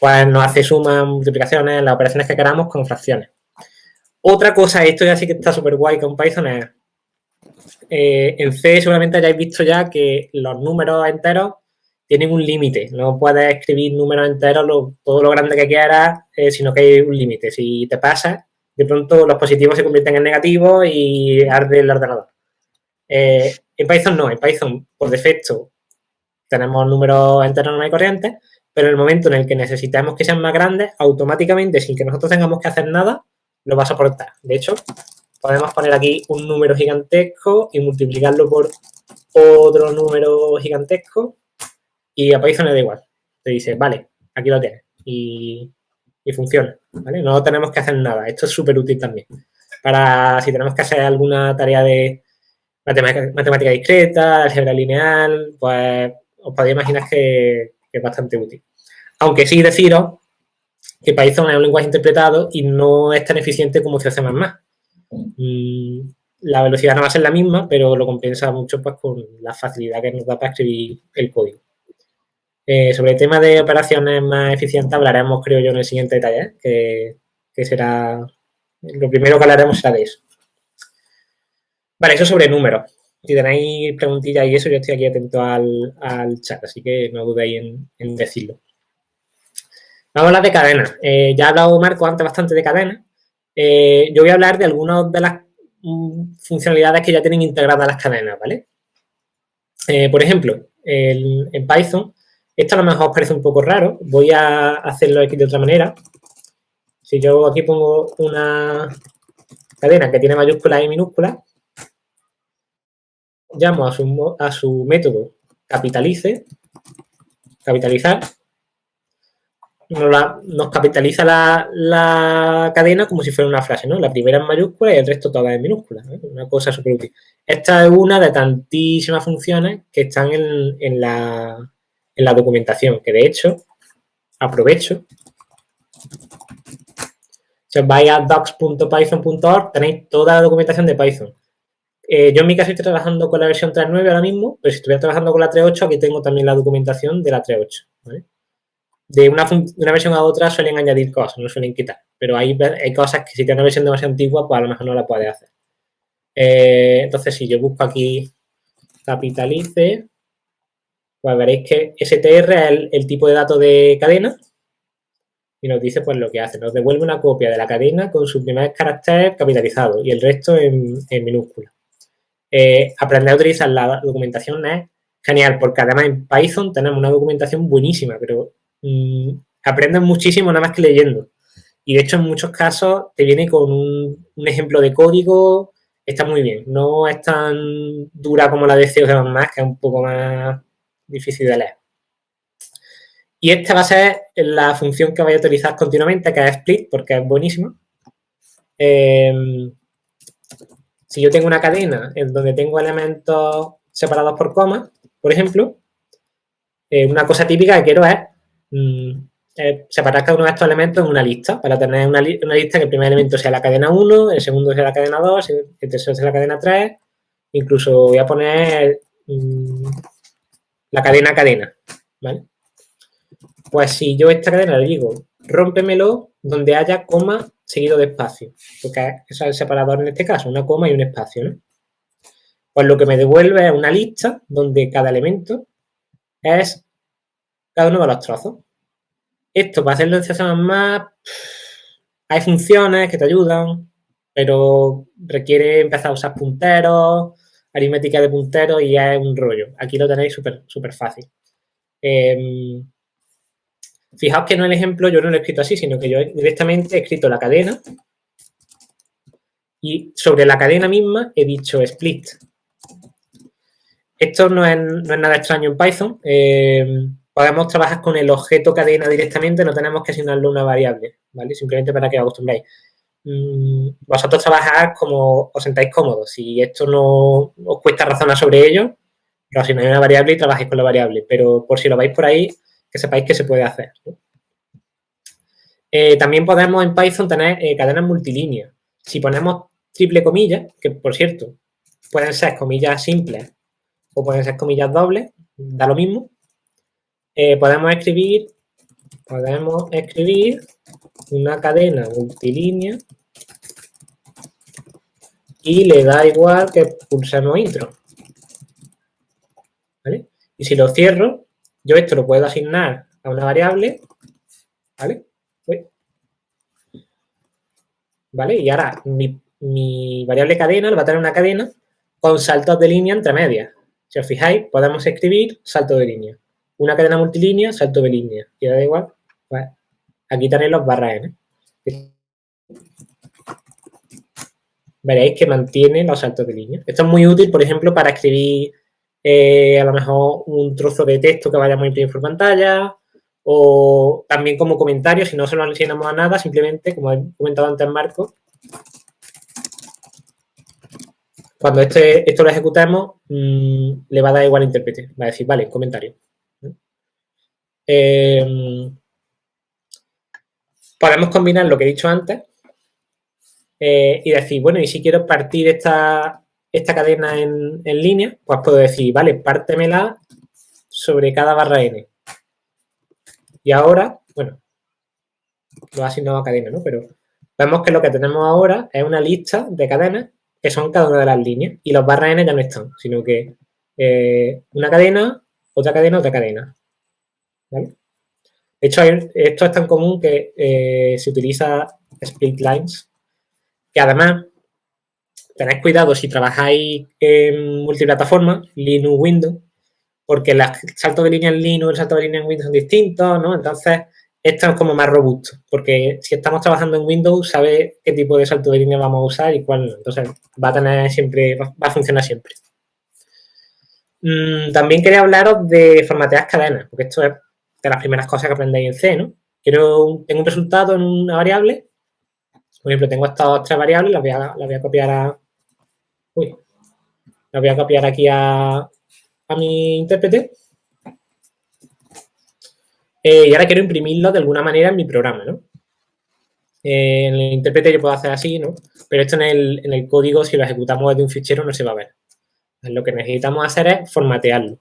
Pues nos hace sumas, multiplicaciones, las operaciones que queramos con fracciones. Otra cosa, esto ya sí que está súper guay con Python, es en C seguramente hayáis visto ya que los números enteros tienen un límite. No puedes escribir números enteros todo lo grande que quieras, sino que hay un límite. Si te pasas, de pronto los positivos se convierten en negativos y arde el ordenador. En Python no, en Python por defecto tenemos números enteros normales y corrientes, pero en el momento en el que necesitamos que sean más grandes, automáticamente, sin que nosotros tengamos que hacer nada, lo va a soportar. De hecho, podemos poner aquí un número gigantesco y multiplicarlo por otro número gigantesco y a Python le da igual. Te dice, vale, aquí lo tienes y funciona, ¿vale? No tenemos que hacer nada. Esto es súper útil también. Para si tenemos que hacer alguna tarea de matemática discreta, álgebra lineal, pues os podéis imaginar que es bastante útil. Aunque sí deciros que Python es un lenguaje interpretado y no es tan eficiente como C++. La velocidad no va a ser la misma, pero lo compensa mucho pues con la facilidad que nos da para escribir el código. Sobre el tema de operaciones más eficientes hablaremos, creo yo, en el siguiente taller, que será... Lo primero que hablaremos será de eso. Vale, eso sobre números. Si tenéis preguntillas y eso, yo estoy aquí atento al chat, así que no dudéis en decirlo. Vamos a hablar de cadenas. Ya ha hablado Marco antes bastante de cadenas. Yo voy a hablar de algunas de las funcionalidades que ya tienen integradas las cadenas, ¿vale? Por ejemplo, en Python, esto a lo mejor os parece un poco raro. Voy a hacerlo aquí de otra manera. Si yo aquí pongo una cadena que tiene mayúsculas y minúsculas, llamo a su método capitalizar, nos capitaliza la cadena como si fuera una frase, ¿no? La primera en mayúscula y el resto todas en minúsculas, ¿no? Una cosa súper útil. Esta es una de tantísimas funciones que están en la documentación, que de hecho, aprovecho. Si os vais a docs.python.org tenéis toda la documentación de Python. Yo en mi caso estoy trabajando con la versión 3.9 ahora mismo, pero si estuviera trabajando con la 3.8, aquí tengo también la documentación de la 3.8, ¿vale? De una versión a otra suelen añadir cosas, no suelen quitar. Pero hay cosas que si tienes una versión demasiado antigua, pues a lo mejor no la puedes hacer. Entonces, si yo busco aquí capitalice, pues veréis que str es el tipo de dato de cadena y nos dice pues lo que hace. Nos devuelve una copia de la cadena con su primer carácter capitalizado y el resto en minúscula. Aprender a utilizar la documentación es genial, porque además en Python tenemos una documentación buenísima, pero aprendes muchísimo nada más que leyendo. Y de hecho, en muchos casos te viene con un ejemplo de código, está muy bien. No es tan dura como la de C++, que es un poco más difícil de leer. Y esta va a ser la función que voy a utilizar continuamente, que es split, porque es buenísima. Si yo tengo una cadena en donde tengo elementos separados por comas, por ejemplo, una cosa típica que quiero es separar cada uno de estos elementos en una lista, para tener una lista que el primer elemento sea la cadena 1, el segundo sea la cadena 2, el tercero sea la cadena 3, incluso voy a poner la cadena, ¿vale? Pues si yo a esta cadena le digo, rómpemelo donde haya coma seguido de espacio, porque eso es el separador en este caso, una coma y un espacio, ¿no? Pues lo que me devuelve es una lista donde cada elemento es cada uno de los trozos. Esto, para hacerlo en C++, hay funciones que te ayudan, pero requiere empezar a usar punteros, aritmética de punteros y ya es un rollo. Aquí lo tenéis súper fácil. Fijaos que no el ejemplo yo no lo he escrito así, sino que yo directamente he escrito la cadena y sobre la cadena misma he dicho split. Esto no es nada extraño en Python. Podemos trabajar con el objeto cadena directamente, no tenemos que asignarle una variable, ¿vale? Simplemente para que os acostumbréis. Vosotros trabajad como os sentáis cómodos. Si esto no os cuesta razonar sobre ello, lo asignáis una variable y trabajáis con la variable. Pero por si lo vais por ahí, que sepáis que se puede hacer, ¿no? También podemos en Python tener cadenas multilíneas. Si ponemos triple comilla, que por cierto, pueden ser comillas simples o pueden ser comillas dobles, da lo mismo. Podemos escribir una cadena multilínea y le da igual que pulsemos intro, ¿vale? Y si lo cierro, yo esto lo puedo asignar a una variable, ¿vale? ¿Vale? Y ahora mi variable cadena va a tener una cadena con saltos de línea entre medias. Si os fijáis, podemos escribir salto de línea. Una cadena multilínea, salto de línea. Y da igual, pues aquí tenéis los barra n. Veréis que mantiene los saltos de línea. Esto es muy útil, por ejemplo, para escribir a lo mejor un trozo de texto que vayamos a imprimir por pantalla o también como comentario, si no se lo asignamos a nada, simplemente, como he comentado antes Marco, cuando esto lo ejecutemos, le va a dar igual al intérprete. Va a decir, vale, comentario. Podemos combinar lo que he dicho antes y decir, bueno, y si quiero partir esta cadena en línea, pues puedo decir, vale, pártemela sobre cada barra n. Y ahora, bueno, lo ha asignado a cadena, ¿no? Pero vemos que lo que tenemos ahora es una lista de cadenas que son cada una de las líneas y los barra n ya no están, sino que una cadena, otra cadena, otra cadena. ¿Vale? De hecho, esto es tan común que se utiliza split lines, que además tened cuidado si trabajáis en multiplataforma, Linux, Windows, porque el salto de línea en Linux y el salto de línea en Windows son distintos, ¿no? Entonces, esto es como más robusto, porque si estamos trabajando en Windows, sabe qué tipo de salto de línea vamos a usar y cuál no. Entonces, va a funcionar siempre. También quería hablaros de formatear cadenas, porque esto es de las primeras cosas que aprendéis en C, ¿no? Tengo un resultado en una variable. Por ejemplo, tengo estas tres variables, las voy a copiar las voy a copiar aquí a mi intérprete. Y ahora quiero imprimirlo de alguna manera en mi programa, ¿no? En el intérprete yo puedo hacer así, ¿no? Pero esto en el código, si lo ejecutamos desde un fichero, no se va a ver. Entonces, lo que necesitamos hacer es formatearlo.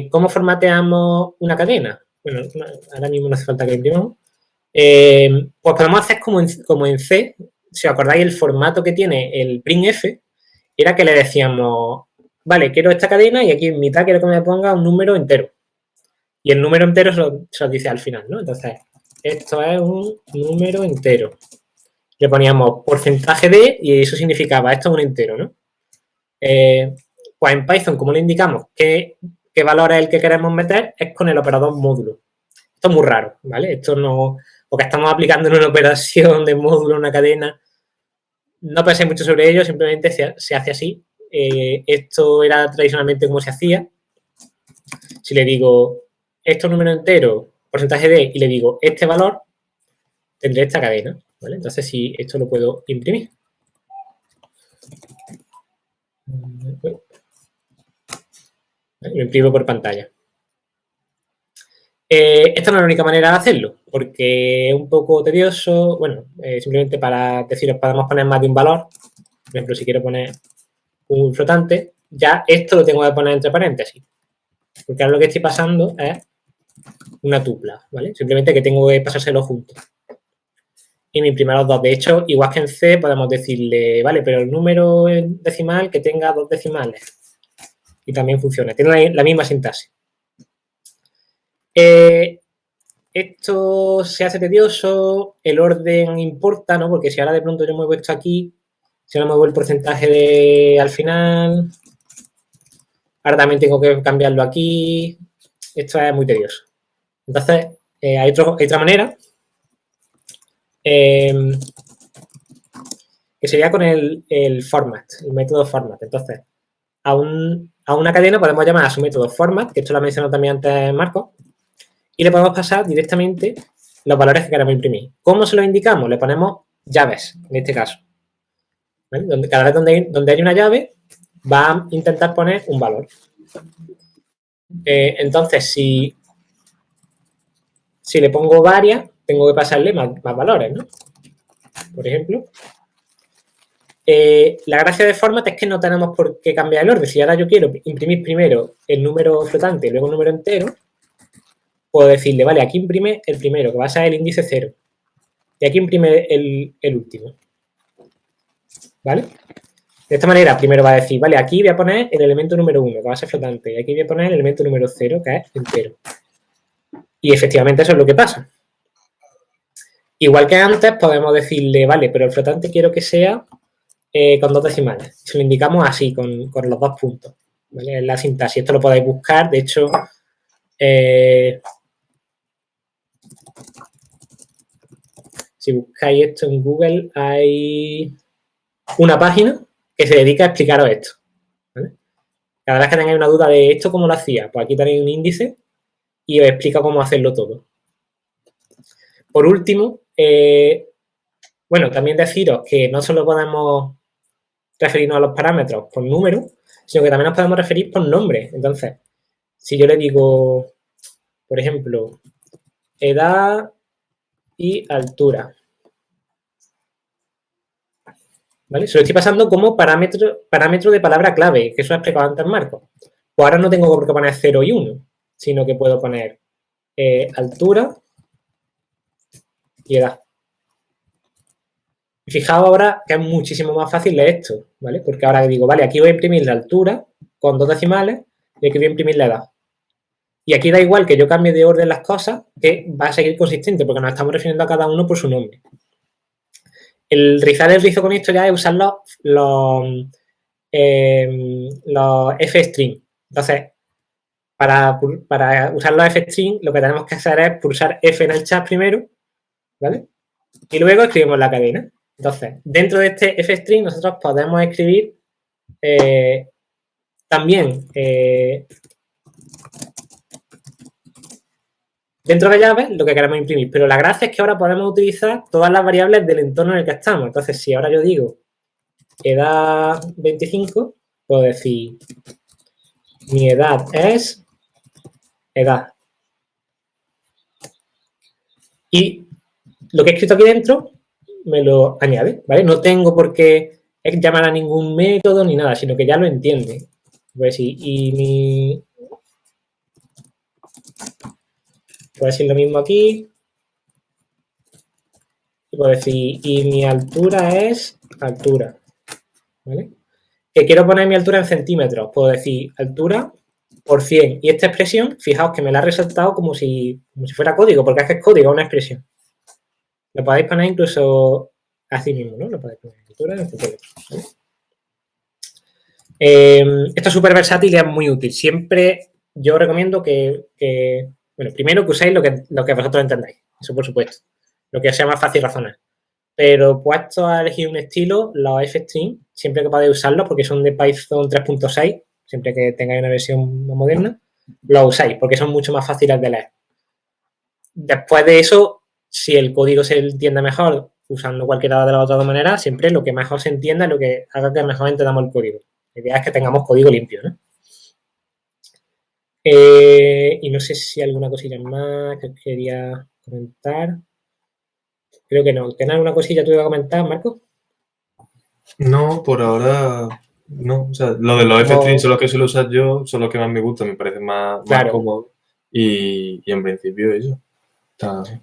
¿Cómo formateamos una cadena? Bueno, ahora mismo no hace falta que imprimamos. Pues podemos hacer como en C. Si os acordáis, el formato que tiene el printf era que le decíamos, vale, quiero esta cadena y aquí en mitad quiero que me ponga un número entero. Y el número entero se lo dice al final, ¿no? Entonces, esto es un número entero. Le poníamos porcentaje de y eso significaba, esto es un entero, ¿no? Pues en Python, como le indicamos qué valor es el que queremos meter, es con el operador módulo. Esto es muy raro, ¿vale? Esto no, porque estamos aplicando en una operación de módulo, una cadena. No pensé mucho sobre ello, simplemente se hace así. Esto era tradicionalmente como se hacía. Si le digo, esto es un número entero, porcentaje de, y le digo este valor, tendré esta cadena, ¿vale? Entonces, sí, esto lo puedo imprimir. Lo imprimo por pantalla. Esta no es la única manera de hacerlo, porque es un poco tedioso. Bueno, simplemente para deciros, podemos poner más de un valor. Por ejemplo, si quiero poner un flotante, ya esto lo tengo que poner entre paréntesis. Porque ahora lo que estoy pasando es una tupla, ¿vale? Simplemente que tengo que pasárselo juntos. Y me imprime los dos. De hecho, igual que en C, podemos decirle, vale, pero el número decimal que tenga 2 decimales. Y también funciona. Tiene la misma sintaxis. esto se hace tedioso, el orden importa, ¿no? Porque si ahora de pronto yo muevo esto aquí, si ahora muevo el porcentaje al final, ahora también tengo que cambiarlo aquí, esto es muy tedioso. Entonces, hay otra manera, que sería con el format, el método format. Entonces, a una cadena podemos llamar a su método format, que esto lo ha mencionado también antes Marco, y le podemos pasar directamente los valores que queremos imprimir. ¿Cómo se los indicamos? Le ponemos llaves, en este caso. ¿Vale? Cada vez donde hay una llave, va a intentar poner un valor. Entonces, si le pongo varias, tengo que pasarle más valores, ¿no? Por ejemplo, la gracia de format es que no tenemos por qué cambiar el orden. Si ahora yo quiero imprimir primero el número flotante y luego el número entero, puedo decirle, vale, aquí imprime el primero, que va a ser el índice 0. Y aquí imprime el último. ¿Vale? De esta manera, primero va a decir, vale, aquí voy a poner el elemento número 1, que va a ser flotante. Y aquí voy a poner el elemento número 0, que es entero. Y efectivamente eso es lo que pasa. Igual que antes, podemos decirle, vale, pero el flotante quiero que sea con 2 decimales. Se lo indicamos así, con los 2 puntos. ¿Vale? Es la sintaxis. Esto lo podéis buscar. De hecho, si buscáis esto en Google, hay una página que se dedica a explicaros esto. ¿Vale? Cada vez que tengáis una duda de esto, ¿cómo lo hacía? Pues aquí tenéis un índice y os explica cómo hacerlo todo. Por último, bueno, también deciros que no solo podemos referirnos a los parámetros por número, sino que también nos podemos referir por nombre. Entonces, si yo le digo, por ejemplo, edad y altura, ¿vale? Se lo estoy pasando como parámetro de palabra clave, que eso ha explicado antes Marco. Pues ahora no tengo por qué poner 0 y 1, sino que puedo poner altura y edad. Fijaos ahora que es muchísimo más fácil leer esto, ¿vale? Porque ahora digo, vale, aquí voy a imprimir la altura con 2 decimales y aquí voy a imprimir la edad. Y aquí da igual que yo cambie de orden las cosas, que va a seguir consistente, porque nos estamos refiriendo a cada uno por su nombre. El rizar el rizo con esto ya es usar los f-string. Entonces, para usar los f-string, lo que tenemos que hacer es pulsar F en el chat primero, ¿vale? Y luego escribimos la cadena. Entonces, dentro de este f-string nosotros podemos escribir también dentro de llaves lo que queremos imprimir. Pero la gracia es que ahora podemos utilizar todas las variables del entorno en el que estamos. Entonces, si ahora yo digo edad 25, puedo decir mi edad es edad. Y lo que he escrito aquí dentro me lo añade, ¿vale? No tengo por qué llamar a ningún método ni nada, sino que ya lo entiende. Voy a decir, voy a decir lo mismo aquí. Y puedo decir, y mi altura es altura, ¿vale? Que quiero poner mi altura en centímetros, puedo decir altura por 100. Y esta expresión, fijaos que me la ha resaltado como si fuera código, porque es que es código, una expresión. Lo podéis poner incluso así mismo, ¿no? Lo podéis poner altura en centímetros, ¿vale? Esto es súper versátil y es muy útil. Siempre yo recomiendo que bueno, primero que uséis lo que vosotros entendáis. Eso por supuesto. Lo que sea más fácil razonar. Pero puesto a elegir un estilo, los f-string, siempre que podáis usarlos, porque son de Python 3.6, siempre que tengáis una versión más moderna, los usáis, porque son mucho más fáciles de leer. Después de eso, si el código se entiende mejor usando cualquiera de las otras dos maneras, siempre lo que mejor se entienda es lo que haga que mejor entendamos el código. La idea es que tengamos código limpio, ¿no? Y no sé si hay alguna cosilla más que quería comentar. Creo que no. ¿Tienes alguna cosilla tú que comentar, Marco? No, por ahora no. O sea, lo de los f-strings son los que suelo usar yo, son los que más me gustan, me parecen más cómodos. Y en principio eso.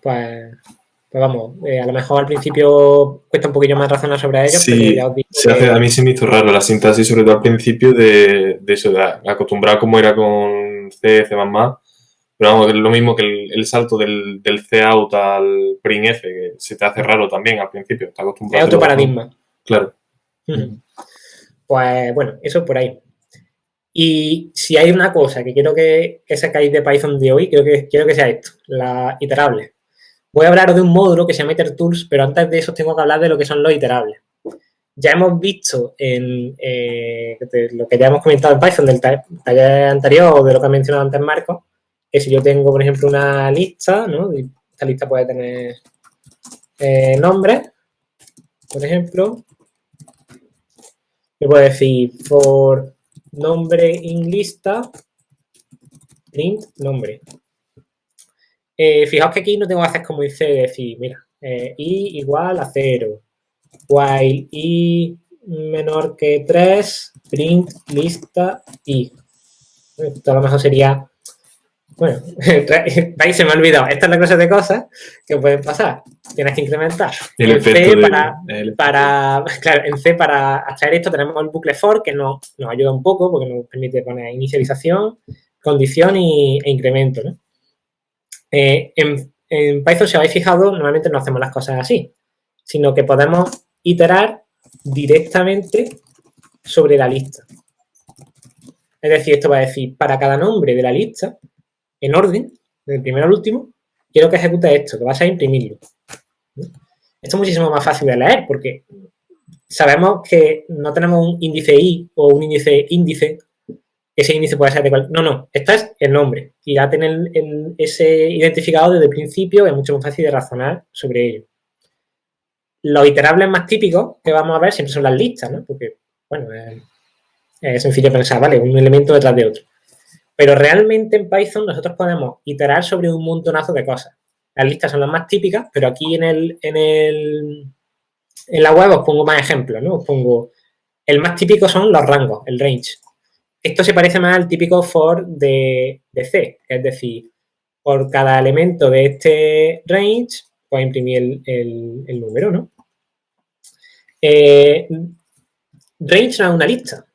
Pues vamos, a lo mejor al principio cuesta un poquillo más razonar sobre ellos. Sí, pero ya os digo a mí se me hizo raro la sintaxis, sobre todo al principio de eso, de acostumbrado como era con C, C++, Pero vamos, es lo mismo que el salto del cout al printf, que se te hace raro también al principio. Te acostumbras Es otro paradigma. Claro. Pues bueno, eso por ahí. Y si hay una cosa que quiero que sacáis de Python de hoy, quiero que sea esto, la iterable. Voy a hablaros de un módulo que se llama itertools, pero antes de eso tengo que hablar de lo que son los iterables. Ya hemos visto en lo que ya hemos comentado en Python del taller anterior o de lo que ha mencionado antes Marco, que si yo tengo, por ejemplo, una lista, ¿no? Esta lista puede tener nombres, por ejemplo. Yo puedo decir for nombre in lista print nombre. Fijaos que aquí no tengo que hacer como dice decir, mira, i igual a 0, while i menor que 3, print lista i. Esto a lo mejor sería, bueno, ahí se me ha olvidado. Esta es la clase de cosas que pueden pasar. Tienes que incrementar. En C claro, en C para extraer esto tenemos el bucle for que nos ayuda un poco porque nos permite poner inicialización, condición e incremento, ¿no? En Python, si os habéis fijado, normalmente no hacemos las cosas así, sino que podemos iterar directamente sobre la lista. Es decir, esto va a decir, para cada nombre de la lista, en orden, del primero al último, quiero que ejecute esto, que vas a imprimirlo. Esto es muchísimo más fácil de leer porque sabemos que no tenemos un índice i o un índice. Ese índice puede ser de cual. No, esto es el nombre. Y ya tener ese identificado desde el principio es mucho más fácil de razonar sobre ello. Los iterables más típicos que vamos a ver siempre son las listas, ¿no? Porque, bueno, es sencillo pensar, ¿vale? Un elemento detrás de otro. Pero realmente en Python nosotros podemos iterar sobre un montonazo de cosas. Las listas son las más típicas, pero aquí en la web os pongo más ejemplos, ¿no? Os pongo, el más típico son los rangos, el range. Esto se parece más al típico for de C, es decir, por cada elemento de este range, pues imprimir el número, ¿no? Range no es una lista.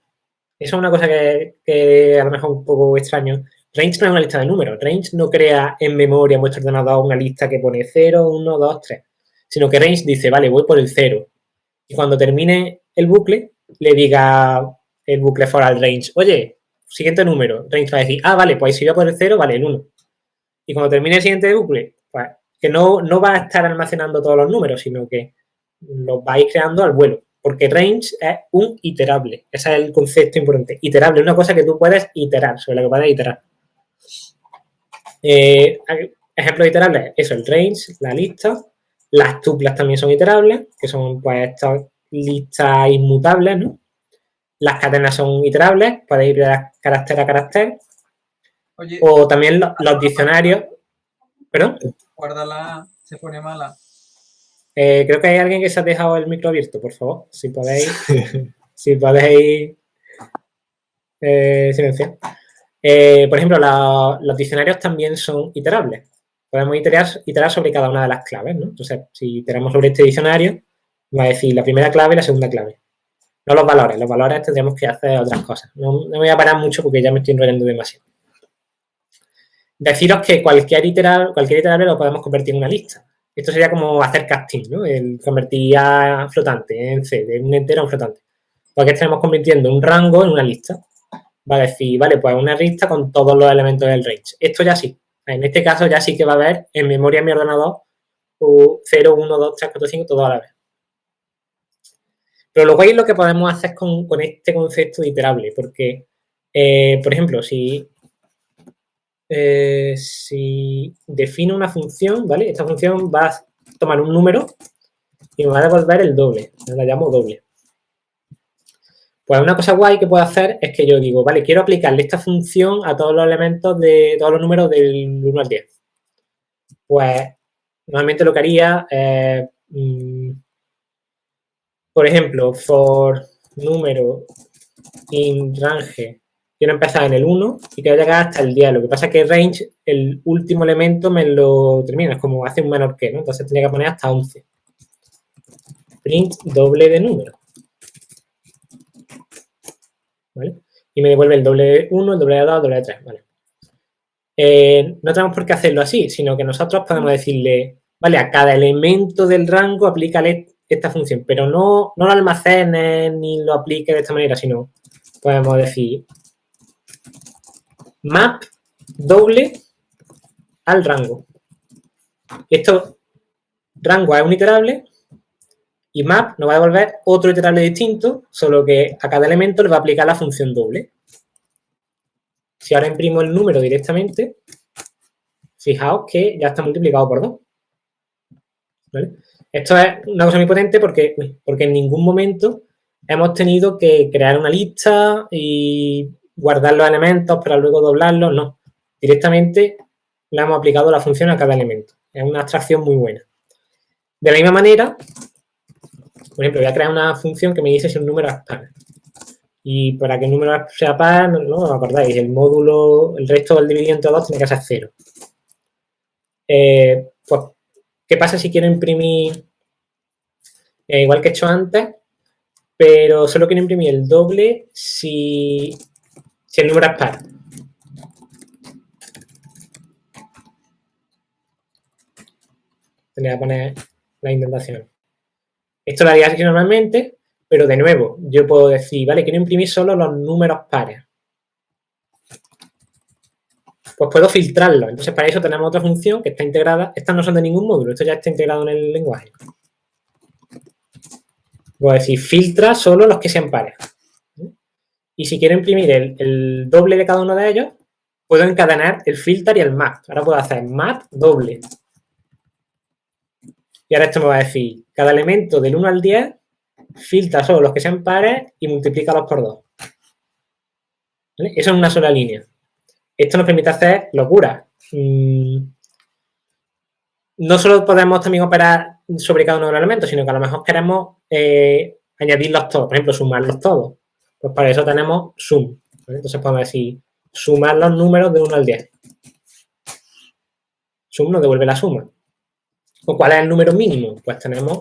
Eso es una cosa que a lo mejor es un poco extraño. Range no es una lista de números. Range no crea en memoria en vuestro ordenador una lista que pone 0, 1, 2, 3. Sino que range dice, vale, voy por el 0. Y cuando termine el bucle, le diga el bucle for al range, oye, siguiente número. Range va a decir, vale, pues si voy por el 0, vale, el 1. Y cuando termine el siguiente bucle, pues, que no va a estar almacenando todos los números, sino que los va a ir creando al vuelo. Porque range es un iterable. Ese es el concepto importante. Iterable es una cosa que tú puedes iterar, sobre la que puedes iterar. Ejemplos iterables, eso, el range, la lista. Las tuplas también son iterables, que son pues estas listas inmutables, ¿no? Las cadenas son iterables, podéis ir de carácter a carácter. Oye, o también los diccionarios. ¿Perdón? Guárdala, se pone mala. Creo que hay alguien que se ha dejado el micro abierto, por favor. Si podéis silenciar. Por ejemplo, los diccionarios también son iterables. Podemos iterar sobre cada una de las claves, ¿no? Entonces, si iteramos sobre este diccionario, va a decir la primera clave y la segunda clave. No los valores. Los valores tendríamos que hacer otras cosas. No me voy a parar mucho porque ya me estoy enrollando demasiado. Deciros que cualquier iterable lo podemos convertir en una lista. Esto sería como hacer casting, ¿no? El convertir a flotante en C, de un entero a un flotante. Porque estaremos convirtiendo un rango en una lista. Va a decir, vale, pues una lista con todos los elementos del range. Esto ya sí. En este caso ya sí que va a haber en memoria en mi ordenador 0, 1, 2, 3, 4, 5, todo a la vez. Pero luego ahí es lo que podemos hacer con este concepto de iterable. Porque, por ejemplo, si defino una función, ¿vale? Esta función va a tomar un número y me va a devolver el doble. La llamo doble. Pues una cosa guay que puedo hacer es que yo digo, vale, quiero aplicarle esta función a todos los elementos de todos los números del 1 al 10. Pues normalmente lo que haría es, por ejemplo, for número in range, quiero empezar en el 1 y quiero llegar hasta el 10. Lo que pasa es que range, el último elemento me lo termina, es como hace un menor que, ¿no? Entonces tendría que poner hasta 11. Print doble de número. ¿Vale? Y me devuelve el doble de 1, el doble de 2, el doble de 3, ¿vale? no tenemos por qué hacerlo así, sino que nosotros podemos decirle, vale, a cada elemento del rango aplícale esta función, pero no lo almacenes ni lo aplique de esta manera, sino podemos decir map doble al rango. Esto, rango es un iterable y map nos va a devolver otro iterable distinto, solo que a cada elemento le va a aplicar la función doble. Si ahora imprimo el número directamente, fijaos que ya está multiplicado por 2. ¿Vale? Esto es una cosa muy potente porque en ningún momento hemos tenido que crear una lista y guardar los elementos para luego doblarlos. No, directamente le hemos aplicado la función a cada elemento. Es una abstracción muy buena. De la misma manera, por ejemplo, voy a crear una función que me dice si un número es par. Y para que el número sea par, no os acordáis, el módulo, el resto del dividido entre 2 tiene que ser 0. Pues, ¿qué pasa si quiero imprimir igual que he hecho antes, pero solo quiero imprimir el doble si el número es par? Tendría que poner la indentación. Esto lo haría así normalmente, pero de nuevo, yo puedo decir, vale, quiero imprimir solo los números pares. Pues puedo filtrarlo. Entonces, para eso tenemos otra función que está integrada. Estas no son de ningún módulo, esto ya está integrado en el lenguaje. Voy a decir, filtra solo los que sean pares. Y si quiero imprimir el doble de cada uno de ellos, puedo encadenar el filter y el map. Ahora puedo hacer map doble. Y ahora esto me va a decir, cada elemento del 1 al 10, filtra solo los que sean pares y multiplícalos por 2. ¿Vale? Eso en una sola línea. Esto nos permite hacer locuras. No solo podemos también operar sobre cada uno de los elementos, sino que a lo mejor queremos añadirlos todos, por ejemplo, sumarlos todos. Pues para eso tenemos sum. ¿Vale? Entonces podemos decir, sumar los números de 1 al 10. Sum nos devuelve la suma. ¿O cuál es el número mínimo? Pues tenemos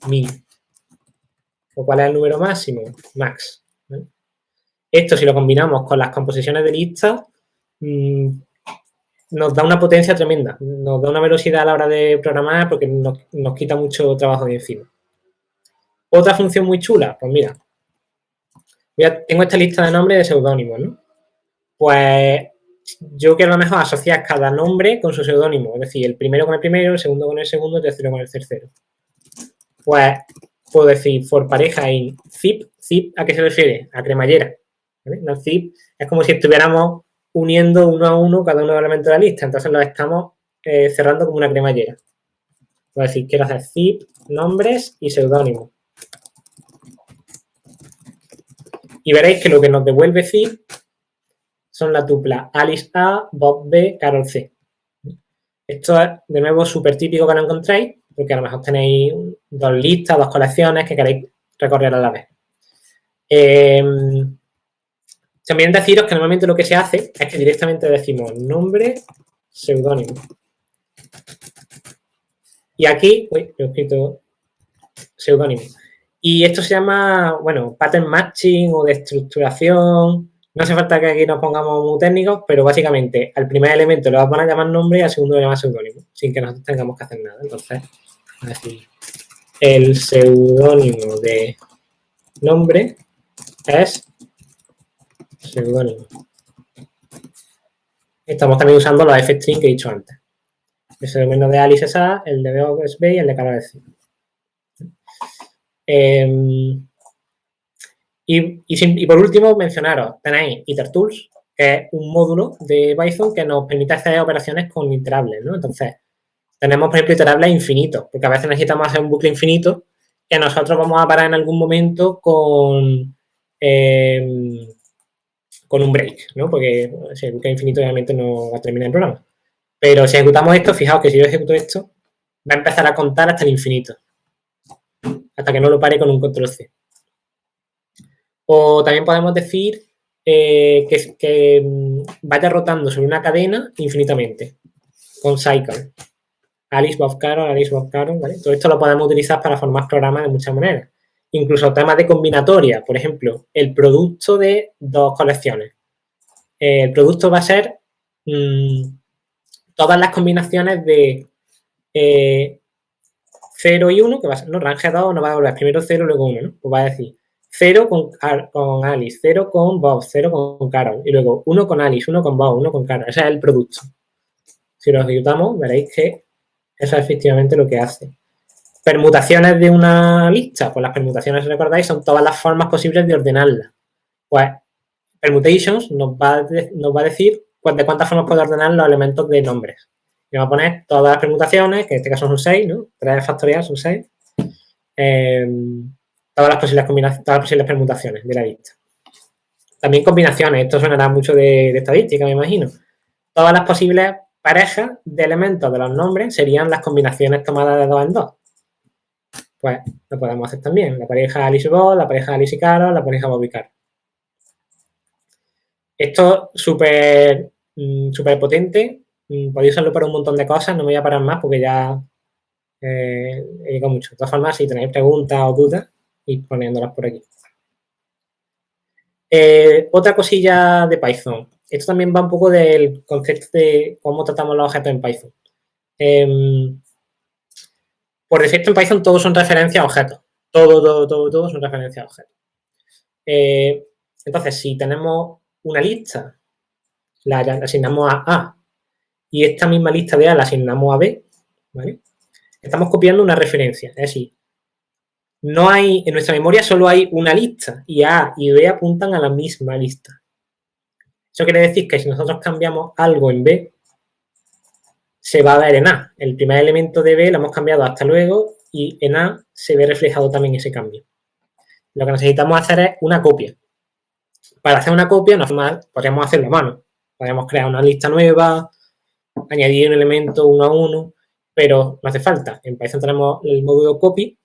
min. ¿O cuál es el número máximo? Max. ¿Vale? Esto, si lo combinamos con las composiciones de listas, nos da una potencia tremenda. Nos da una velocidad a la hora de programar porque nos quita mucho trabajo de encima. Otra función muy chula, pues mira, tengo esta lista de nombres de seudónimos, ¿no? Pues yo quiero a lo mejor asociar cada nombre con su seudónimo, es decir, el primero con el primero, el segundo con el segundo, el tercero con el tercero. Pues puedo decir for pareja in zip. ¿Zip a qué se refiere? A cremallera. ¿Vale? No, zip es como si estuviéramos uniendo uno a uno cada uno de los elementos de la lista, entonces los estamos cerrando como una cremallera. Puedo decir, quiero hacer zip, nombres y seudónimos. Y veréis que lo que nos devuelve zip son la tupla Alice A, Bob B, Carol C. Esto es, de nuevo, súper típico que lo encontréis, porque a lo mejor tenéis dos listas, dos colecciones que queréis recorrer a la vez. También deciros que normalmente lo que se hace es que directamente decimos nombre, seudónimo. Y aquí, yo he escrito seudónimo. Y esto se llama, bueno, pattern matching o de estructuración. No hace falta que aquí nos pongamos muy técnicos, pero básicamente al primer elemento le vamos a llamar nombre y al segundo le vamos a llamar seudónimo, sin que nosotros tengamos que hacer nada. Entonces, a decir, el seudónimo de nombre es seudónimo. Estamos también usando los f-string que he dicho antes. El seudónimo de Alice es A, el de Bob es B y el de Carol es C. Y por último, mencionaros, tenéis itertools, que es un módulo de Python que nos permite hacer operaciones con iterables, ¿no? Entonces, tenemos, por ejemplo, iterables infinitos, porque a veces necesitamos hacer un bucle infinito que nosotros vamos a parar en algún momento con un break, ¿no? Porque si el bucle infinito obviamente no va a terminar el programa. Pero si ejecutamos esto, fijaos que si yo ejecuto esto, va a empezar a contar hasta el infinito, hasta que no lo pare con un control C. O también podemos decir que vaya rotando sobre una cadena infinitamente, con cycle. Alice, Bob, Carol, Alice, Bob, Carol, ¿vale? Todo esto lo podemos utilizar para formar programas de muchas maneras. Incluso temas de combinatoria, por ejemplo, el producto de dos colecciones. El producto va a ser todas las combinaciones de 0 y 1, que va a ser, no, range 2 no va a volver primero 0 luego 1, ¿no? Pues va a decir 0 con Alice, 0 con Bob, 0 con Carol, y luego 1 con Alice, 1 con Bob, 1 con Carol. Ese es el producto. Si lo ejecutamos, veréis que eso es efectivamente lo que hace. Permutaciones de una lista. Pues las permutaciones, si recordáis, son todas las formas posibles de ordenarla. Pues permutations nos va a decir de cuántas formas puede ordenar los elementos de nombres. Y vamos a poner todas las permutaciones, que en este caso son 6, ¿no? 3 factorial son 6. Todas las posibles permutaciones de la lista. También combinaciones. Esto sonará mucho de estadística, me imagino. Todas las posibles parejas de elementos de los nombres serían las combinaciones tomadas de 2 en 2. Pues lo podemos hacer también. La pareja Alice y Bob, la pareja Alice y Carol, la pareja Bob y Carol. Esto es súper potente. Podéis usarlo para un montón de cosas. No me voy a parar más porque ya he llegado mucho. De todas formas, si tenéis preguntas o dudas, id poniéndolas por aquí. Otra cosilla de Python. Esto también va un poco del concepto de cómo tratamos los objetos en Python. Por defecto en Python todos son referencias a objetos. Todos son referencias a objetos. Entonces, si tenemos una lista, la asignamos a A y esta misma lista de A la asignamos a B, ¿vale? Estamos copiando una referencia. Es decir, en nuestra memoria solo hay una lista y A y B apuntan a la misma lista. Eso quiere decir que si nosotros cambiamos algo en B, se va a ver en A. El primer elemento de B lo hemos cambiado hasta luego y en A se ve reflejado también ese cambio. Lo que necesitamos hacer es una copia. Para hacer una copia podríamos hacerlo a mano. Podríamos crear una lista nueva, añadir un elemento uno a uno, pero no hace falta. En Python tenemos el módulo copy,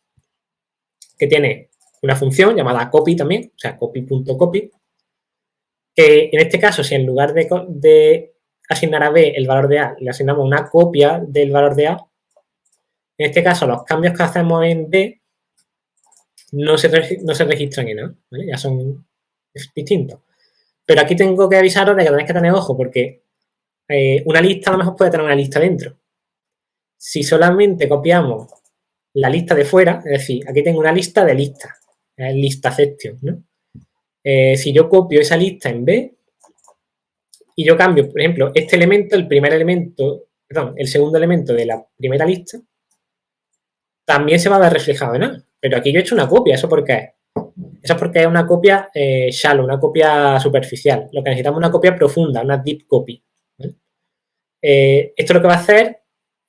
que tiene una función llamada copy también, o sea, copy.copy, que en este caso, si en lugar de asignar a B el valor de A, le asignamos una copia del valor de A, en este caso los cambios que hacemos en B no se registran en A, ¿vale? Ya son distintos. Pero aquí tengo que avisaros de que tenéis que tener ojo porque una lista a lo mejor puede tener una lista dentro. Si solamente copiamos la lista de fuera, es decir, aquí tengo una lista de listas, lista section, ¿no? Si yo copio esa lista en B y yo cambio, por ejemplo, este elemento, el segundo elemento de la primera lista, también se va a ver reflejado en A. Pero aquí yo he hecho una copia, ¿eso por qué es? Eso es porque es una copia shallow, una copia superficial. Lo que necesitamos es una copia profunda, una deep copy, ¿vale? Esto lo que va a hacer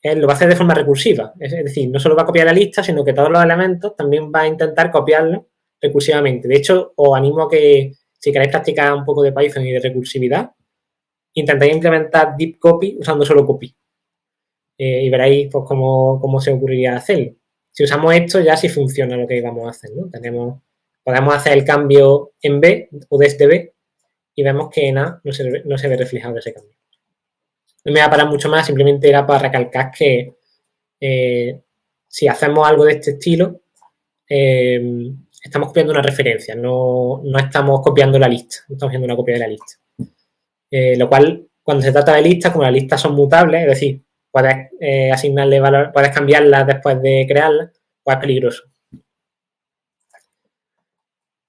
lo va a hacer de forma recursiva. Es decir, no solo va a copiar la lista, sino que todos los elementos también va a intentar copiarlos recursivamente. De hecho, os animo a que, si queréis practicar un poco de Python y de recursividad, intentéis implementar deep copy usando solo copy. Y veréis pues, cómo se ocurriría hacerlo. Si usamos esto, ya sí funciona lo que vamos a hacer, ¿no? Podemos hacer el cambio en B o desde B y vemos que en A no se ve reflejado ese cambio. No me voy a parar mucho más, simplemente era para recalcar que si hacemos algo de este estilo, estamos copiando una referencia, no estamos copiando la lista, no estamos haciendo una copia de la lista. Lo cual, cuando se trata de listas, como las listas son mutables, es decir, puedes asignarle valor, puedes cambiarlas después de crearlas, pues es peligroso.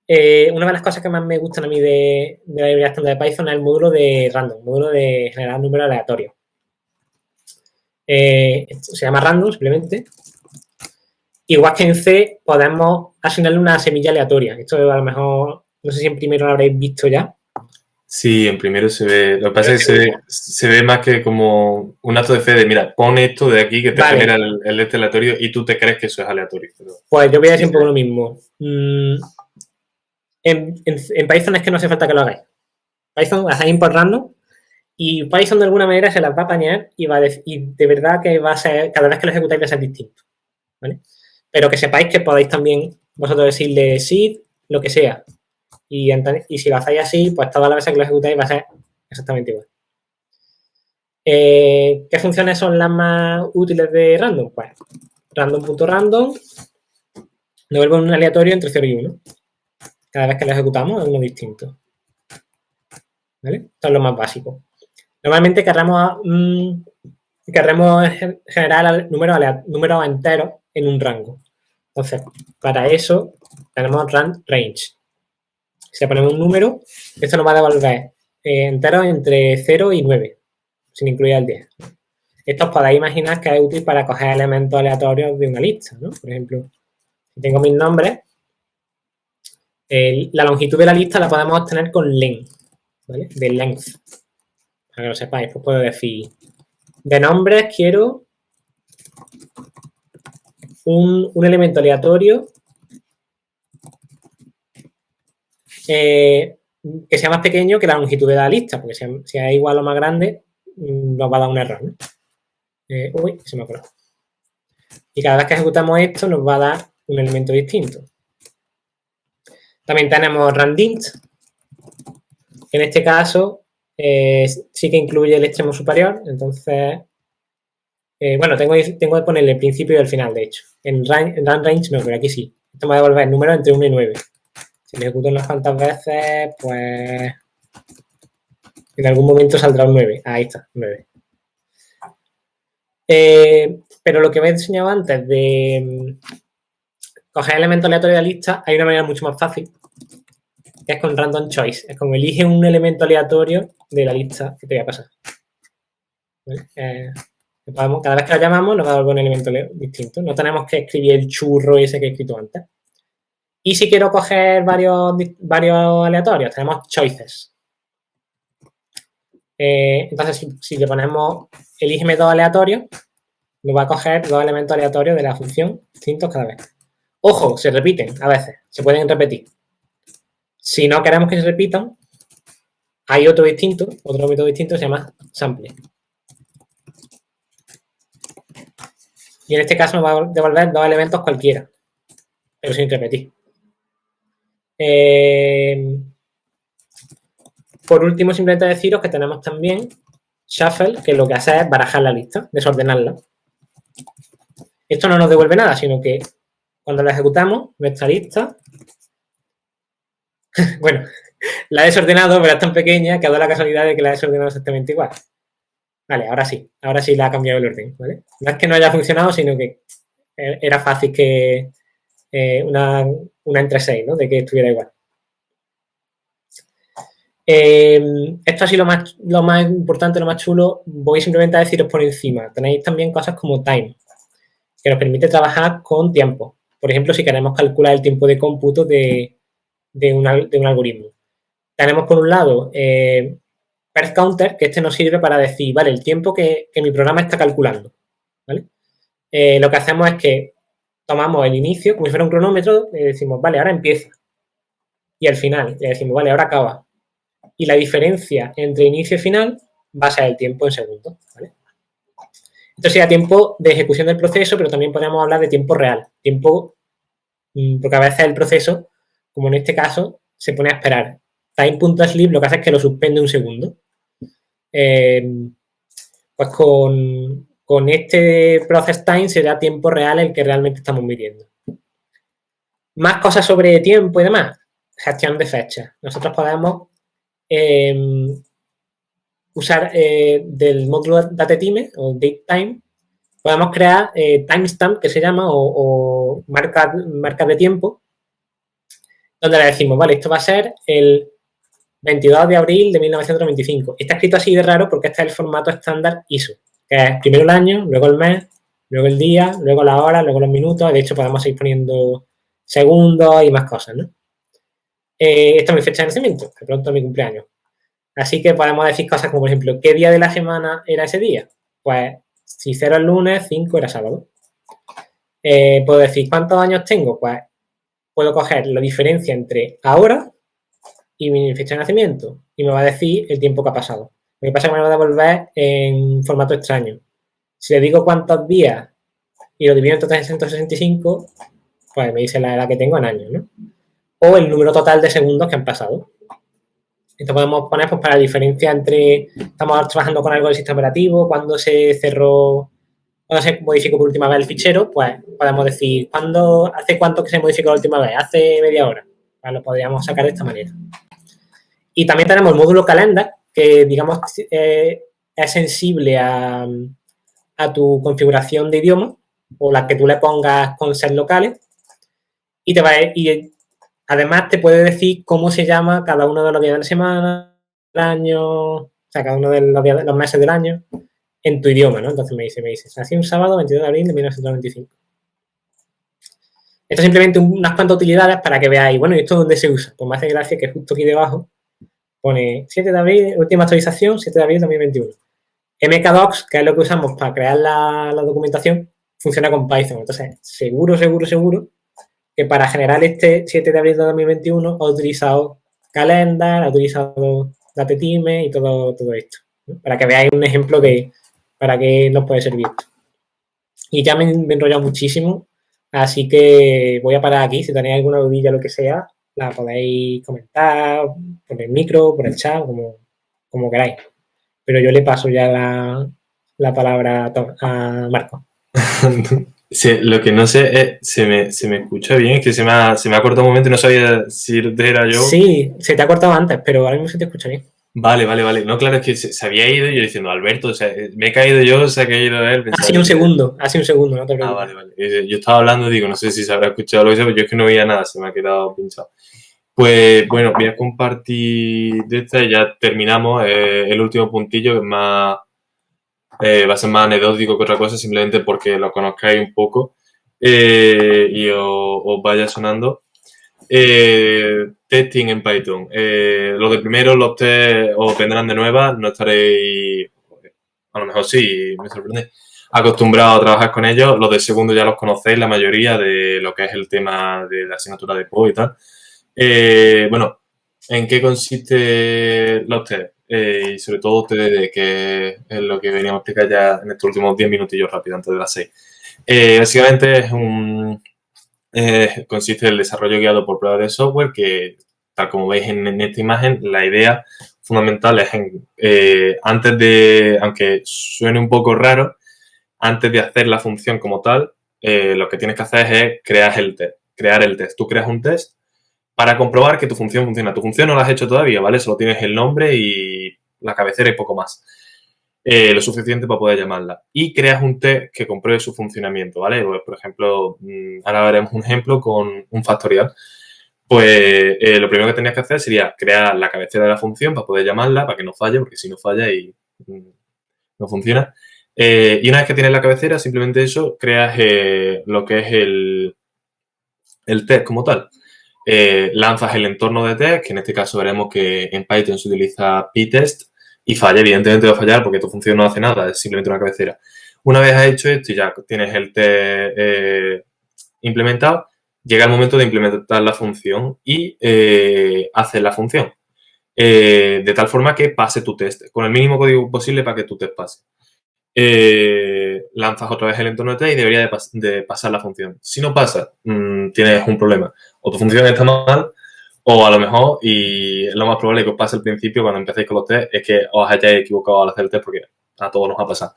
Una de las cosas que más me gustan a mí de la librería estándar de Python es el módulo de random, el módulo de generar números aleatorios. Se llama random simplemente. Igual que en C podemos asignarle una semilla aleatoria. Esto a lo mejor, no sé si en primero lo habréis visto ya. Sí, en primero se ve. Lo que pasa es que se ve más que como un acto de fe de, mira, pon esto de aquí que te genera el aleatorio y tú te crees que eso es aleatorio. Pero... Pues yo voy a decir un poco lo mismo. En Python es que no hace falta que lo hagáis. Python hacéis import random y Python de alguna manera se las va a apañar y de verdad que va a ser, cada vez que lo ejecutáis va a ser distinto, ¿vale? Pero que sepáis que podéis también vosotros decirle seed, lo que sea. Y si lo hacéis así, pues todas las veces que lo ejecutáis va a ser exactamente igual. ¿Qué funciones son las más útiles de random? Pues random.random devuelve un aleatorio entre 0 y 1. Cada vez que lo ejecutamos es uno distinto. ¿Vale? Esto es lo más básico. Normalmente querramos queremos generar números enteros en un rango. Entonces, para eso tenemos range. Si le ponemos un número, esto nos va a devolver enteros entre 0 y 9, sin incluir el 10. Esto os podéis imaginar que es útil para coger elementos aleatorios de una lista, ¿no? Por ejemplo, si tengo mis nombres, la longitud de la lista la podemos obtener con len, ¿vale? De length. Para que lo sepáis, pues puedo decir, de nombres quiero un elemento aleatorio que sea más pequeño que la longitud de la lista, porque si es igual o más grande, nos va a dar un error, ¿no? Uy, se me ha colado. Y cada vez que ejecutamos esto, nos va a dar un elemento distinto. También tenemos randint, que en este caso sí que incluye el extremo superior, entonces, bueno, tengo que ponerle el principio y el final, de hecho. En range no, pero aquí sí. Esto me va a devolver números entre 1 y 9. Si lo ejecuto unas cuantas veces, pues en algún momento saldrá un 9. Ahí está, 9. Pero lo que me he enseñado antes de coger elementos aleatorios de la lista, hay una manera mucho más fácil, que es con random choice. Es como elige un elemento aleatorio de la lista que te voy a pasar. ¿Vale? Cada vez que lo llamamos nos va a devolver un elemento distinto. No tenemos que escribir el churro ese que he escrito antes. Y si quiero coger varios aleatorios, tenemos choices. Entonces, si le ponemos elígeme dos aleatorios, nos va a coger dos elementos aleatorios de la función distintos cada vez. Ojo, se repiten a veces, se pueden repetir. Si no queremos que se repitan, hay otro método distinto, se llama sample. Y en este caso nos va a devolver dos elementos cualquiera, pero sin repetir. Por último, simplemente deciros que tenemos también shuffle, que lo que hace es barajar la lista, desordenarla. Esto no nos devuelve nada, sino que cuando la ejecutamos, nuestra lista, bueno, la he desordenado, pero es tan pequeña que ha dado la casualidad de que la he desordenado exactamente igual. Vale, ahora sí la ha cambiado el orden, ¿vale? No es que no haya funcionado, sino que era fácil que una entre 6, ¿no? De que estuviera igual. Esto ha sido lo más importante, lo más chulo. Voy simplemente a deciros por encima. Tenéis también cosas como time, que nos permite trabajar con tiempo. Por ejemplo, si queremos calcular el tiempo de cómputo de un algoritmo. Tenemos por un lado path counter, que este nos sirve para decir, vale, el tiempo que mi programa está calculando, ¿vale? Lo que hacemos es que tomamos el inicio, como si fuera un cronómetro, le decimos, vale, ahora empieza. Y al final le decimos, vale, ahora acaba. Y la diferencia entre inicio y final va a ser el tiempo en segundos, ¿vale? Esto sería tiempo de ejecución del proceso, pero también podemos hablar de tiempo real. Tiempo, porque a veces el proceso, como en este caso, se pone a esperar. Time.sleep lo que hace es que lo suspende un segundo. Pues con este process time será tiempo real el que realmente estamos midiendo. Más cosas sobre tiempo y demás. Gestión de fechas. Nosotros podemos usar del módulo datetime o datetime, podemos crear timestamp, que se llama, o marcas de tiempo, donde le decimos, vale, esto va a ser el 22 de abril de 1995. Está escrito así de raro porque este es el formato estándar ISO, que es primero el año, luego el mes, luego el día, luego la hora, luego los minutos. De hecho, podemos ir poniendo segundos y más cosas, ¿no? Esta es mi fecha de nacimiento, que pronto es mi cumpleaños. Así que podemos decir cosas como, por ejemplo, ¿qué día de la semana era ese día? Pues, si 0 es lunes, 5 era sábado. Puedo decir, ¿cuántos años tengo? Pues, puedo coger la diferencia entre ahora y mi fecha de nacimiento y me va a decir el tiempo que ha pasado. Lo que pasa es que me va a devolver en formato extraño. Si le digo cuántos días y lo divido entre 365, pues me dice la edad que tengo en años, ¿no? O el número total de segundos que han pasado. Esto podemos poner pues, para la diferencia entre, estamos trabajando con algo del sistema operativo, cuando se cerró, cuando se modificó por última vez el fichero, pues podemos decir, ¿hace cuánto que se modificó la última vez? Hace media hora. Pues lo podríamos sacar de esta manera. Y también tenemos el módulo calendar, que digamos es sensible a a tu configuración de idioma o la que tú le pongas con sets locales y además te puede decir cómo se llama cada uno de los días de la semana, del año, o sea, cada uno de los meses del año en tu idioma, ¿no? Entonces me dice, nací un sábado 22 de abril de 1995. Esto es simplemente unas cuantas utilidades para que veáis, bueno, ¿y esto dónde se usa? Pues me hace gracia que justo aquí debajo pone 7 de abril, última actualización, 7 de abril de 2021. MKDocs, que es lo que usamos para crear la documentación, funciona con Python. Entonces, seguro que para generar este 7 de abril de 2021 ha utilizado Calendar, ha utilizado Datetime y todo esto, ¿no? Para que veáis un ejemplo de para qué nos puede servir esto. Y ya me he enrollado muchísimo, así que voy a parar aquí. Si tenéis alguna dudilla o lo que sea, la podéis comentar por el micro, por el chat, como queráis. Pero yo le paso ya la palabra a Marco. Sí, lo que no sé es, se me escucha bien, es que se me ha cortado un momento y no sabía si era yo. Sí, se te ha cortado antes, pero ahora mismo se te escucha bien. Vale. No, claro, es que se había ido y yo diciendo, Alberto, o sea, me he caído yo, se ha caído él. Hace un segundo, no te preocupes. Vale. Yo estaba hablando, digo, no sé si se habrá escuchado lo que sea, pero yo es que no veía nada, se me ha quedado pinchado. Pues bueno, voy a compartir de esta y ya terminamos el último puntillo, que es más, va a ser más anecdótico que otra cosa, simplemente porque lo conozcáis un poco y os vaya sonando. Testing en Python. Lo de primero, los test os vendrán de nuevas, no estaréis, a lo mejor sí, me sorprende, acostumbrados a trabajar con ellos. Los de segundo ya los conocéis, la mayoría de lo que es el tema de la asignatura de PO y tal. Bueno, ¿en qué consiste los test? Y sobre todo TDD, que es lo que veníamos a explicar ya en estos últimos 10 minutillos rápido, antes de las 6. Básicamente consiste en el desarrollo guiado por pruebas de software que, tal como veis en esta imagen, la idea fundamental es antes de, aunque suene un poco raro, antes de hacer la función como tal, lo que tienes que hacer es crear el test. Tú creas un test para comprobar que tu función funciona. Tu función no la has hecho todavía, ¿vale? Solo tienes el nombre y la cabecera y poco más. Lo suficiente para poder llamarla. Y creas un test que compruebe su funcionamiento, ¿vale? Pues, por ejemplo, ahora veremos un ejemplo con un factorial. Pues lo primero que tenías que hacer sería crear la cabecera de la función para poder llamarla, para que no falle, porque si no falla y no funciona. Y una vez que tienes la cabecera, simplemente eso, creas lo que es el test como tal. Lanzas el entorno de test, que en este caso veremos que en Python se utiliza ptest, y falla, evidentemente va a fallar porque tu función no hace nada, es simplemente una cabecera. Una vez has hecho esto y ya tienes el test implementado, llega el momento de implementar la función y hacer la función. De tal forma que pase tu test, con el mínimo código posible para que tu test pase. Lanzas otra vez el entorno de test y debería de pasar la función. Si no pasa, tienes un problema. O tu función está mal, o a lo mejor, y es lo más probable que os pase al principio cuando empecéis con los test, es que os hayáis equivocado al hacer el test, porque a todos nos ha pasado.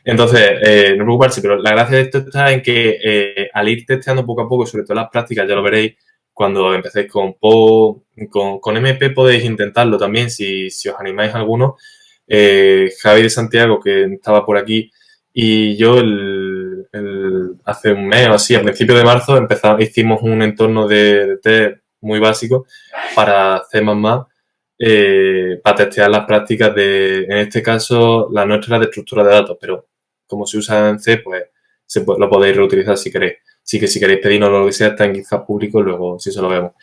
Entonces, no preocuparse, pero la gracia de esto está en que al ir testeando poco a poco, sobre todo en las prácticas, ya lo veréis, cuando empecéis con PO, con MP podéis intentarlo también, si os animáis a alguno. Javi de Santiago, que estaba por aquí, y yo hace un mes o así, a principios de marzo, hicimos un entorno de test muy básico para C++, para testear las prácticas en este caso, la nuestra de estructura de datos, pero como se usa en C, pues lo podéis reutilizar si queréis. Así que si queréis pedirnos lo que sea, está en GitHub público, luego sí se lo vemos.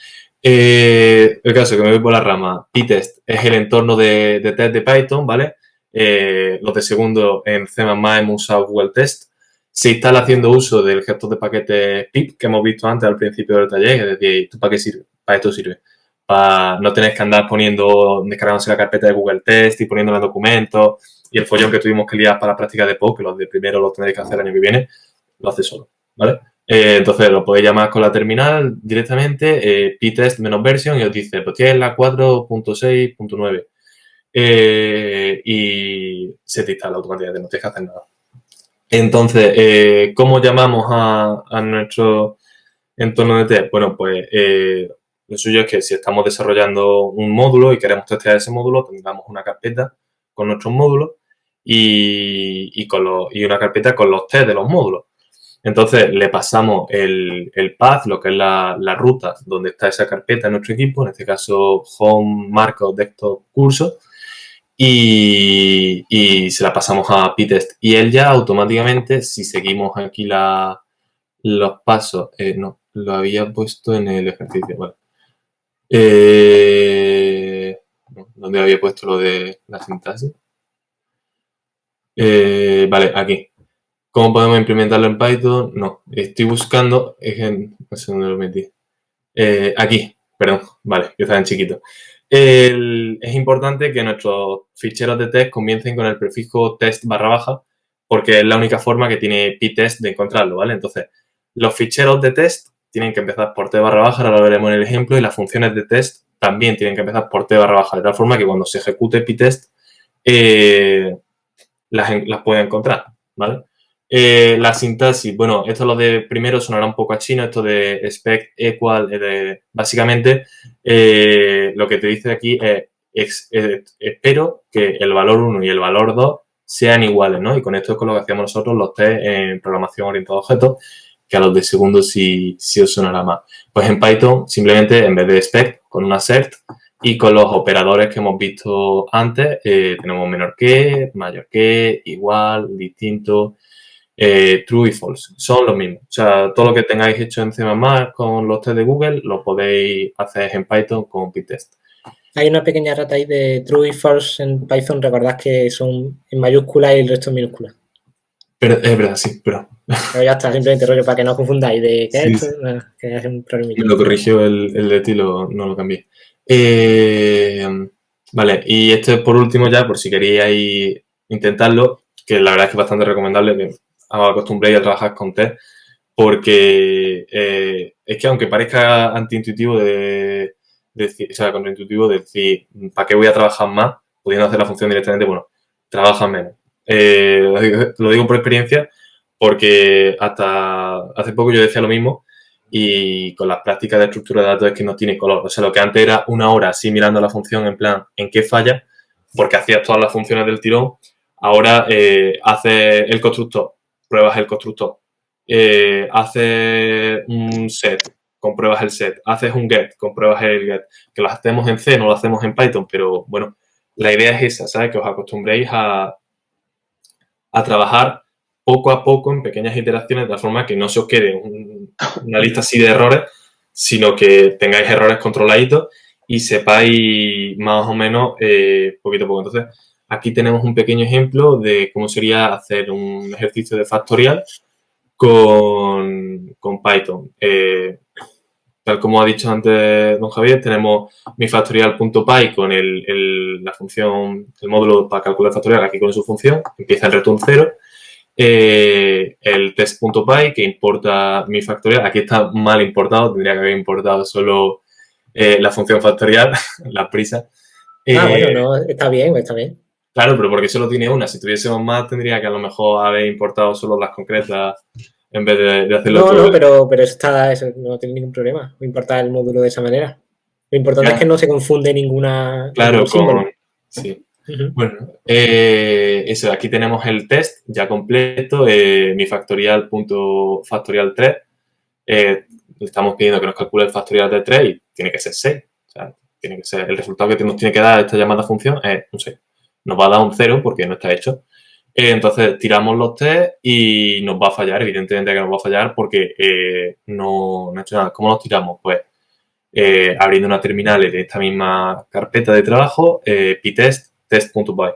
El caso que me voy por la rama, ptest es el entorno de test de Python, ¿vale? Los de segundo en C++ hemos usado Google Test. Se instala haciendo uso del gestor de paquetes pip que hemos visto antes al principio del taller, es decir, ¿tú para qué sirve? Para esto sirve. Para no tener que andar descargándose la carpeta de Google Test y poniéndola en documentos y el follón que tuvimos que liar para la práctica de PO, que los de primero los tendréis que hacer el año que viene, lo hace solo, ¿vale? Entonces lo podéis llamar con la terminal directamente, ptest-version, y os dice, pues tienes la 4.6.9 y se te instala automáticamente, no tienes que hacer nada. Entonces, ¿cómo llamamos a nuestro entorno de test? Bueno, pues lo suyo es que si estamos desarrollando un módulo y queremos testear ese módulo, tengamos una carpeta con nuestros módulos y una carpeta con los test de los módulos. Entonces le pasamos el path, lo que es la ruta donde está esa carpeta en nuestro equipo, en este caso home, marcos, desktop, curso, y se la pasamos a Pytest. Y él ya automáticamente, si seguimos aquí los pasos, no, lo había puesto en el ejercicio, vale. ¿Dónde había puesto lo de la sintaxis? Vale, aquí. ¿Cómo podemos implementarlo en Python? No, estoy buscando, no sé dónde lo metí. Aquí, perdón, vale, que estaba en chiquito. Es importante que nuestros ficheros de test comiencen con el prefijo test /, porque es la única forma que tiene Pytest de encontrarlo, ¿vale? Entonces, los ficheros de test tienen que empezar por t /, ahora lo veremos en el ejemplo, y las funciones de test también tienen que empezar por t /, de tal forma que cuando se ejecute Pytest las puede encontrar, ¿vale? La sintaxis, bueno, esto lo de primero sonará un poco a chino, esto de expect equal, básicamente lo que te dice aquí es espero que el valor 1 y el valor 2 sean iguales, ¿no? Y con esto es con lo que hacíamos nosotros los test en programación orientada a objetos, que a los de segundo sí os sonará más. Pues en Python, simplemente en vez de expect, con una cert, y con los operadores que hemos visto antes, tenemos menor que, mayor que, igual, distinto, true y false. Son los mismos. O sea, todo lo que tengáis hecho en C++ con los test de Google, lo podéis hacer en Python con Pytest. Hay una pequeña rata ahí de true y false en Python. Recordad que son en mayúsculas y el resto en minúsculas. Pero es verdad, sí, pero ya está, simplemente rollo para que no os confundáis de qué sí, es esto, que es un problemilla. lo corrigió el de ti, no lo cambié. Vale, y esto es por último ya, por si queríais intentarlo, que la verdad es que es bastante recomendable que os acostumbréis a trabajar con test, porque es que aunque parezca antiintuitivo de decir, o sea, contraintuitivo de decir, ¿para qué voy a trabajar más? Pudiendo hacer la función directamente, bueno, trabaja menos. Lo digo por experiencia, porque hasta hace poco yo decía lo mismo, y con las prácticas de estructura de datos es que no tiene color. O sea, lo que antes era una hora así mirando la función en plan, ¿en qué falla? Porque hacías todas las funciones del tirón. Ahora haces el constructor, pruebas el constructor. Haces un set, compruebas el set. Haces un get, compruebas el get. Que lo hacemos en C, no lo hacemos en Python, pero bueno, la idea es esa, ¿sabes? Que os acostumbréis a trabajar poco a poco en pequeñas iteraciones, de tal forma que no se os quede una lista así de errores, sino que tengáis errores controladitos y sepáis más o menos poquito a poco. Entonces, aquí tenemos un pequeño ejemplo de cómo sería hacer un ejercicio de factorial con Python. Tal como ha dicho antes don Javier, tenemos mi factorial.py con la función, el módulo para calcular factorial aquí con su función, empieza el return 0. El test.py que importa mi factorial, aquí está mal importado, tendría que haber importado solo la función factorial, la prisa. Bueno, no, está bien. Claro, pero porque solo tiene una. Si tuviésemos más, tendría que a lo mejor haber importado solo las concretas en vez de hacerlo todo. No, pero eso no tiene ningún problema. No importa el módulo de esa manera. Lo importante es que no se confunde ningún símbolo. Sí. Bueno, eso, aquí tenemos el test ya completo, mi factorial.factorial 3. Le estamos pidiendo que nos calcule el factorial de 3 y tiene que ser 6. O sea, tiene que ser, el resultado que nos tiene que dar esta llamada función es un 6. Nos va a dar un 0 porque no está hecho. Entonces, tiramos los test y nos va a fallar, evidentemente que nos va a fallar porque no he hecho nada. ¿Cómo los tiramos? Pues abriendo una terminal en esta misma carpeta de trabajo, pytest, test.py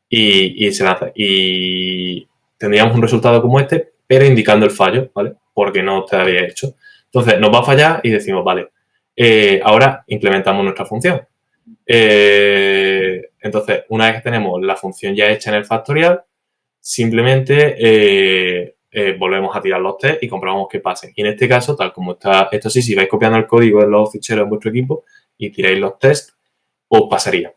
y se lanza. Y tendríamos un resultado como este, pero indicando el fallo, ¿vale? Porque no te había hecho. Entonces, nos va a fallar y decimos, vale, ahora implementamos nuestra función. Entonces, una vez que tenemos la función ya hecha en el factorial, simplemente volvemos a tirar los test y comprobamos que pasen. Y en este caso, tal como está, esto sí, si vais copiando el código en los ficheros en vuestro equipo y tiráis los tests, os pasaría.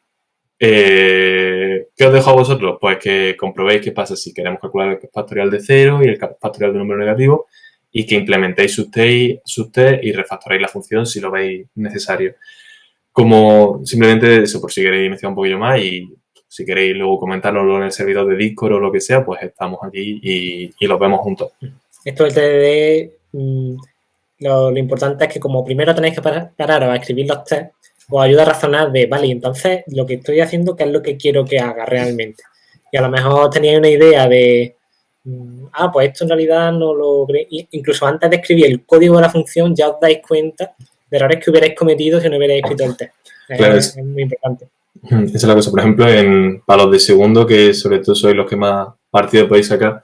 ¿Qué os dejo a vosotros? Pues que comprobéis qué pasa si queremos calcular el factorial de 0 y el factorial de número negativo y que implementéis sus test y refactoréis la función si lo veis necesario. Como simplemente eso, por si queréis investigar un poquillo más y Si queréis luego comentárnoslo en el servidor de Discord o lo que sea, pues estamos aquí y los vemos juntos. Esto del TDD, lo importante es que como primero tenéis que pararos a escribir los tests, os ayuda a razonar de, vale, entonces lo que estoy haciendo, ¿qué es lo que quiero que haga realmente? Y a lo mejor teníais una idea de, pues esto en realidad no lo... Incluso antes de escribir el código de la función ya os dais cuenta de errores que hubierais cometido si no hubierais escrito el test. Claro, es muy importante. Esa es la cosa. Por ejemplo, para los de segundo, que sobre todo sois los que más partido podéis sacar,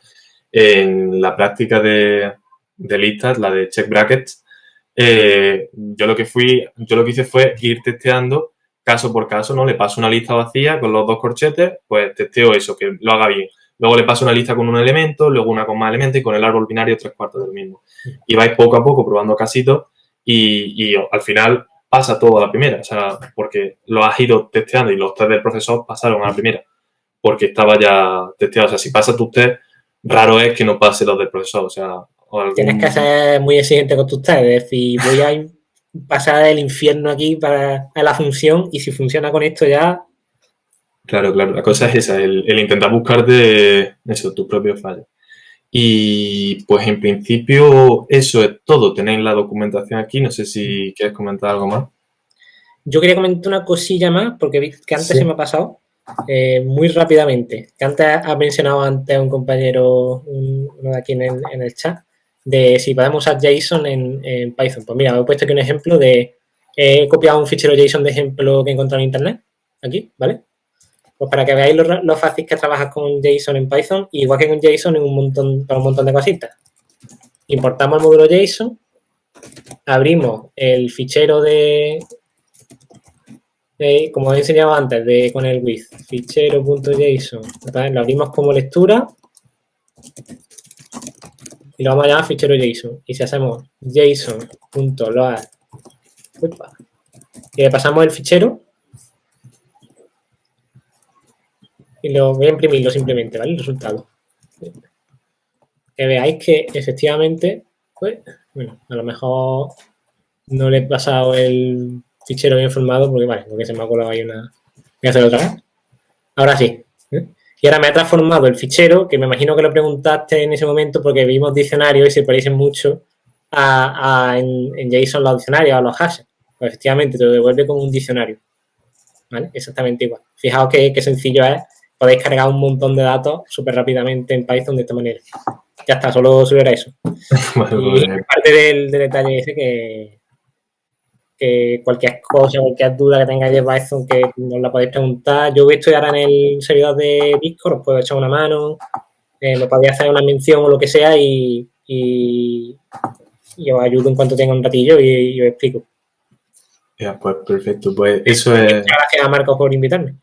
en la práctica de listas, la de check brackets, yo lo que hice fue ir testeando caso por caso, ¿no? Le paso una lista vacía con los 2 corchetes, pues testeo eso, que lo haga bien. Luego le paso una lista con un elemento, luego una con más elementos y con el árbol binario 3/4 del mismo. Y vais poco a poco probando casitos y al final pasa todo a la primera, o sea, porque lo has ido testeando y los test del profesor pasaron a la primera, porque estaba ya testeado. O sea, si pasa tus test, raro es que no pase los del profesor, o sea... Tienes que ser muy exigente con tus test, es decir, voy a pasar el infierno aquí para la función y si funciona con esto ya... Claro, la cosa es esa, el intentar buscarte eso, tus propios fallos. Y pues en principio eso es todo. Tenéis la documentación aquí, no sé si quieres comentar algo más. Yo quería comentar una cosilla más, porque vi que antes se me ha pasado muy rápidamente. Que antes ha mencionado antes un compañero, uno de aquí en el chat, de si podemos usar JSON en Python. Pues mira, he puesto aquí un ejemplo he copiado un fichero JSON de ejemplo que he encontrado en internet, aquí, ¿vale? Pues para que veáis lo fácil que es trabajar con JSON en Python, igual que con JSON para un montón de cositas. Importamos el módulo JSON, abrimos el fichero como he enseñado antes, con el with, fichero.json, lo abrimos como lectura y lo vamos a llamar fichero JSON. Y si hacemos json.load y le pasamos el fichero y lo voy a imprimirlo simplemente, ¿vale? El resultado. Que veáis que efectivamente, pues, bueno, a lo mejor no le he pasado el fichero bien formado porque se me ha colado ahí una... Voy a hacerlo otra vez. Ahora sí. Y ahora me ha transformado el fichero, que me imagino que lo preguntaste en ese momento porque vimos diccionarios y se parecen mucho en JSON los diccionarios, a los hashes. Pues efectivamente te lo devuelve como un diccionario. ¿Vale? Exactamente igual. Fijaos qué sencillo es. Podéis cargar un montón de datos súper rápidamente en Python de esta manera. Ya está, solo era eso. Y parte del detalle ese que cualquier cosa, cualquier duda que tengáis de Python que nos la podéis preguntar. Yo estoy ahora en el servidor de Discord, os puedo echar una mano, me podéis hacer una mención o lo que sea y os ayudo en cuanto tenga un ratillo y os explico. Ya, pues perfecto. Pues eso es... Gracias a Marcos por invitarme.